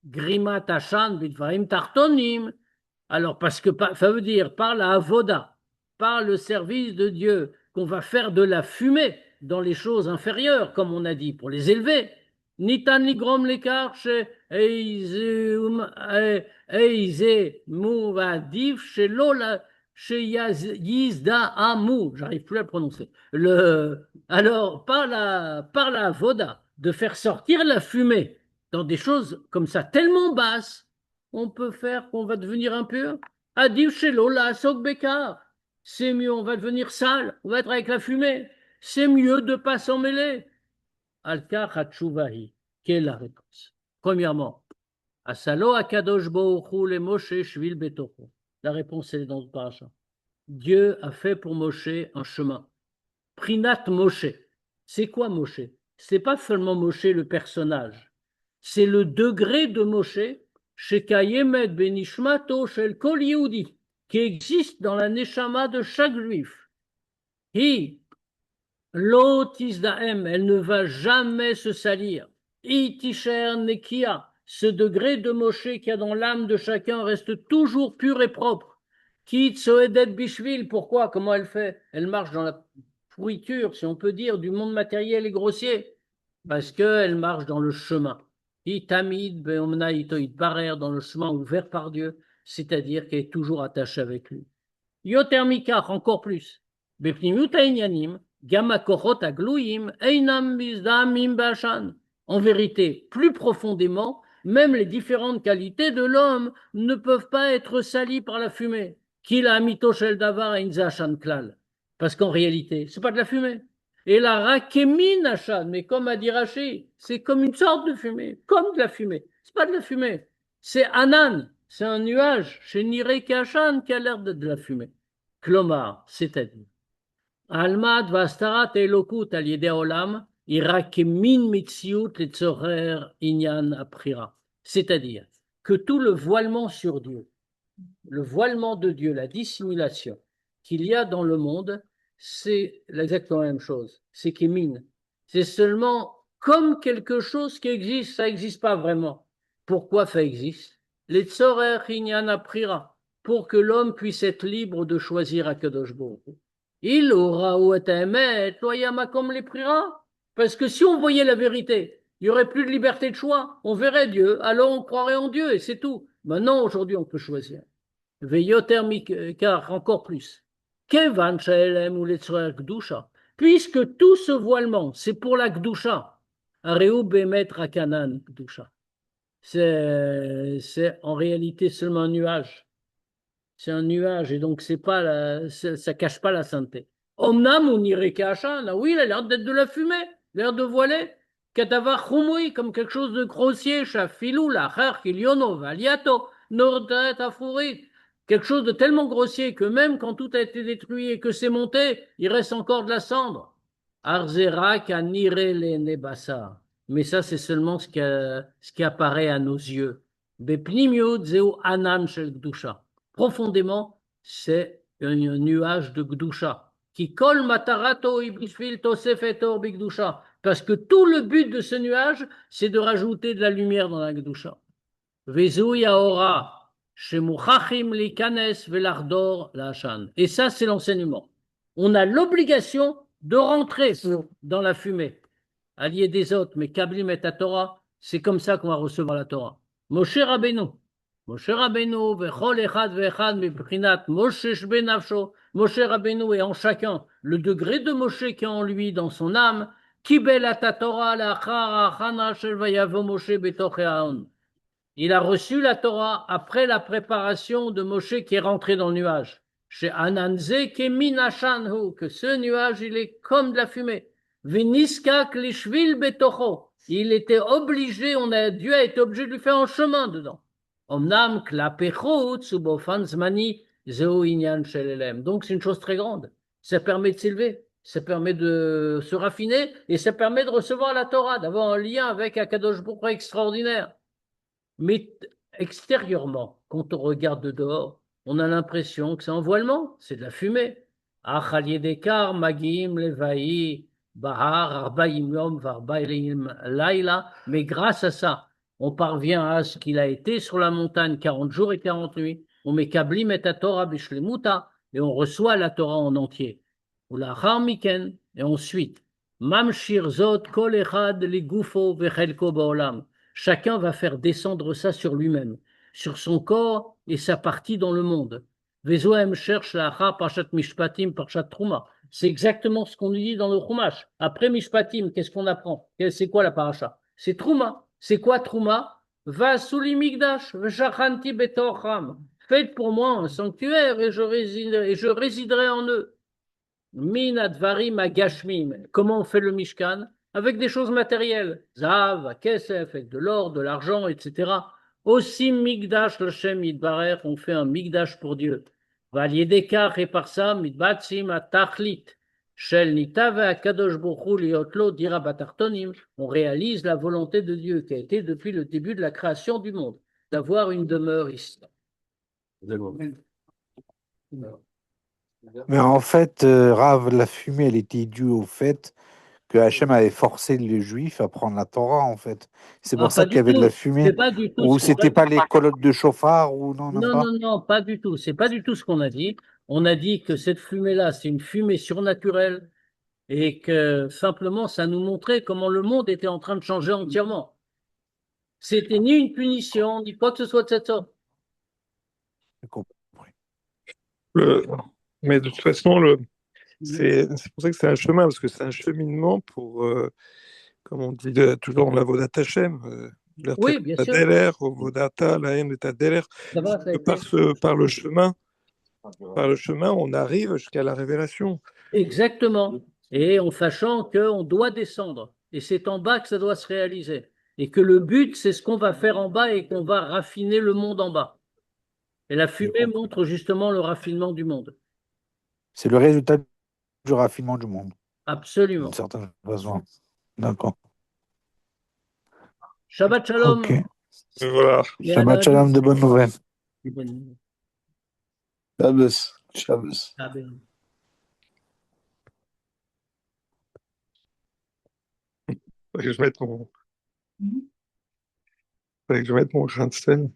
Grimat Hashan Bidvarim Tartonim. Alors, parce que ça veut dire par la avoda, par le service de Dieu, qu'on va faire de la fumée dans les choses inférieures, comme on a dit, pour les élever. Nitan ligrom l'écart chez Eize Mouvadif chez Lola chez Yizda Amou. J'arrive plus à le prononcer. Alors, par la avoda, de faire sortir la fumée dans des choses comme ça, tellement basses, on peut faire qu'on va devenir impur. Adif shelo la'asok bekar. C'est mieux, on va devenir sale, on va être avec la fumée. C'est mieux de ne pas s'en mêler. Al-Kar Hatchouvahi. Quelle est la réponse? Premièrement, Asalo Akadosh Baruch le Moshe Shvil Betocho. La réponse est dans le paracha. Dieu a fait pour Moshe un chemin. Prinat Moshe. C'est quoi Moshe? C'est pas seulement Moshe le personnage. C'est le degré de Moshe, Shekayemet Benishmato Shel Kol Yehudi, qui existe dans la neshama de chaque juif. Hi, Lo Tizdaem, elle ne va jamais se salir. Hi Tisher Nekia, ce degré de Moshe qu'il y a dans l'âme de chacun reste toujours pur et propre. Ki Tsoedet Bishvil, pourquoi? Comment elle fait? Elle marche dans la pourriture, si on peut dire, du monde matériel et grossier, parce qu'elle marche dans le chemin. Itamid beomna itoid barer, dans le chemin ouvert par Dieu, c'est-à-dire qu'elle est toujours attachée avec lui. Yotermikach, encore plus. Bepnimut ainyanim, gamakochot agluim, einam bizdamim bashan. En vérité, plus profondément, même les différentes qualités de l'homme ne peuvent pas être salies par la fumée. Kila amito shel davar einzachan klal. Parce qu'en réalité, c'est pas de la fumée. Et la rakemin achan, mais comme a dit Rashi, c'est comme une sorte de fumée, comme de la fumée. C'est pas de la fumée. C'est anan, c'est un nuage, chez Niré Kachan, qui a l'air de la fumée. Klomar, c'est-à-dire, Almad vastarat elokut al yedei olam, irakemin mitziut letzorer inyan aprira. C'est-à-dire que tout le voilement sur Dieu, le voilement de Dieu, la dissimulation qu'il y a dans le monde, c'est exactement la même chose. C'est kémine. C'est seulement comme quelque chose qui existe, ça n'existe pas vraiment. Pourquoi ça existe? Les tzorer inyan aprira, pour que l'homme puisse être libre de choisir Akadosh Baruch Hu. Il aura ou emet, loyama comme les prira. Parce que si on voyait la vérité, il n'y aurait plus de liberté de choix. On verrait Dieu, alors on croirait en Dieu et c'est tout. Maintenant, aujourd'hui, on peut choisir. Veyoter car encore plus. Kevan shelem ou letzrer gdusha. Puisque tout ce voilement, c'est pour la gdusha. Areu bemet rakanan gdusha. C'est en réalité seulement un nuage. C'est un nuage et donc c'est pas ça cache pas la sainteté. Omnam ou nirekachan, oui, il a l'air d'être de la fumée, l'air de voiler. Katavar chumui, comme quelque chose de grossier, shafilou, la cher kiliono, valiato, nordet afurit. Quelque chose de tellement grossier que même quand tout a été détruit et que c'est monté, il reste encore de la cendre. Arzera kanire le nebasa. Mais ça, c'est seulement ce qui apparaît à nos yeux. Bepnimiut zeu anan shel gdusha. Profondément, c'est un nuage de Gdusha. Qui colle matarato ibishvil tosefetor bigdusha. Parce que tout le but de ce nuage, c'est de rajouter de la lumière dans la Gdusha. Vezu yaora, shemuchachim likanes velardor lachan. Et ça, c'est l'enseignement. On a l'obligation de rentrer dans la fumée. Allié des autres, mais kablim et Torah, c'est comme ça qu'on va recevoir la Torah. Moshe Rabbeinu. Moshe Rabbeinu, vechol echad vechad miprinat Moshe shbenafsho. Moshe Rabbeinu est en chacun le degré de Moshe qui est en lui, dans son âme. Kibel ata Torah lachar achana shel vayavo Moshe betoch ha'on. Il a reçu la Torah après la préparation de Moshe qui est rentré dans le nuage. Chez Ananze kemin ashanhu, que ce nuage il est comme de la fumée. Veniskak lishvil betocho. Il était obligé, Dieu a été obligé de lui faire un chemin dedans. Omnam klapechot subofan zmani zeu inyan shelelem. Donc c'est une chose très grande. Ça permet de s'élever, ça permet de se raffiner et ça permet de recevoir la Torah, d'avoir un lien avec Akadosh Baruch Hu extraordinaire. Mais extérieurement, quand on regarde de dehors, on a l'impression que c'est un voilement, c'est de la fumée. Achaliedekar magim levaï bahar arbaim yom varbaim laila. Mais grâce à ça, on parvient à ce qu'il a été sur la montagne 40 jours et 40 nuits. On met kablim et Torah bishlemuta et on reçoit la Torah en entier. Ulachar miken et ensuite mamshir zot kol echad ligufo vechelko baolam. Chacun va faire descendre ça sur lui-même, sur son corps et sa partie dans le monde. Vezoem cherche la ha parchat mishpatim parchat truma. C'est exactement ce qu'on nous dit dans le Chumash. Après mishpatim, qu'est-ce qu'on apprend? C'est quoi la paracha? C'est truma. C'est quoi truma? Va souli migdash, veshachanti betocham. Faites pour moi un sanctuaire et je résiderai en eux. Min advarim agashmim. Comment on fait le Mishkan? Avec des choses matérielles. Zav, kesef, avec de l'or, de l'argent, etc. Aussi migdash l'Hashem yitbarer, on fait un migdash pour Dieu. Valiedekach et par ça, mitbatsim atachlit. Shel nitav akadosh bochu liotlo dira batartonim. On réalise la volonté de Dieu qui a été depuis le début de la création du monde, d'avoir une demeure ici. D'accord. Mais en fait, Rav, la fumée, elle était due au fait que Hachem avait forcé les Juifs à prendre la Torah, en fait. C'est Ah, pour ça pas qu'il y du avait de la tout. fumée. C'est pas du tout Ou ce qu'on a c'était pas dit. les colonnes de chauffard, ou non, même Non, pas. non, non, pas du tout. C'est pas du tout ce qu'on a dit. On a dit que cette fumée-là, c'est une fumée surnaturelle et que simplement, ça nous montrait comment le monde était en train de changer entièrement. C'était ni une punition, ni quoi que ce soit de cette sorte. J'ai compris. Le- Mais de toute façon, c'est pour ça que c'est un chemin, parce que c'est un cheminement pour, comme on dit toujours, la Vodat Hashem, Oui, bien sûr. au Vodata, la haine est Adeler. Ça va, ça a été. Par le chemin, on arrive jusqu'à la révélation. Exactement. Et en sachant qu'on doit descendre. Et c'est en bas que ça doit se réaliser. Et que le but, c'est ce qu'on va faire en bas et qu'on va raffiner le monde en bas. Et la fumée montre justement le raffinement du monde. C'est le résultat du raffinement du monde, Absolument. d'une certaine façon. D'accord. Shabbat Shalom. Ok. Voilà. Et Shabbat shalom, de bonnes nouvelles. Shabbos. Shabbos. Amen. Faudrait que je mette mon grain de sel.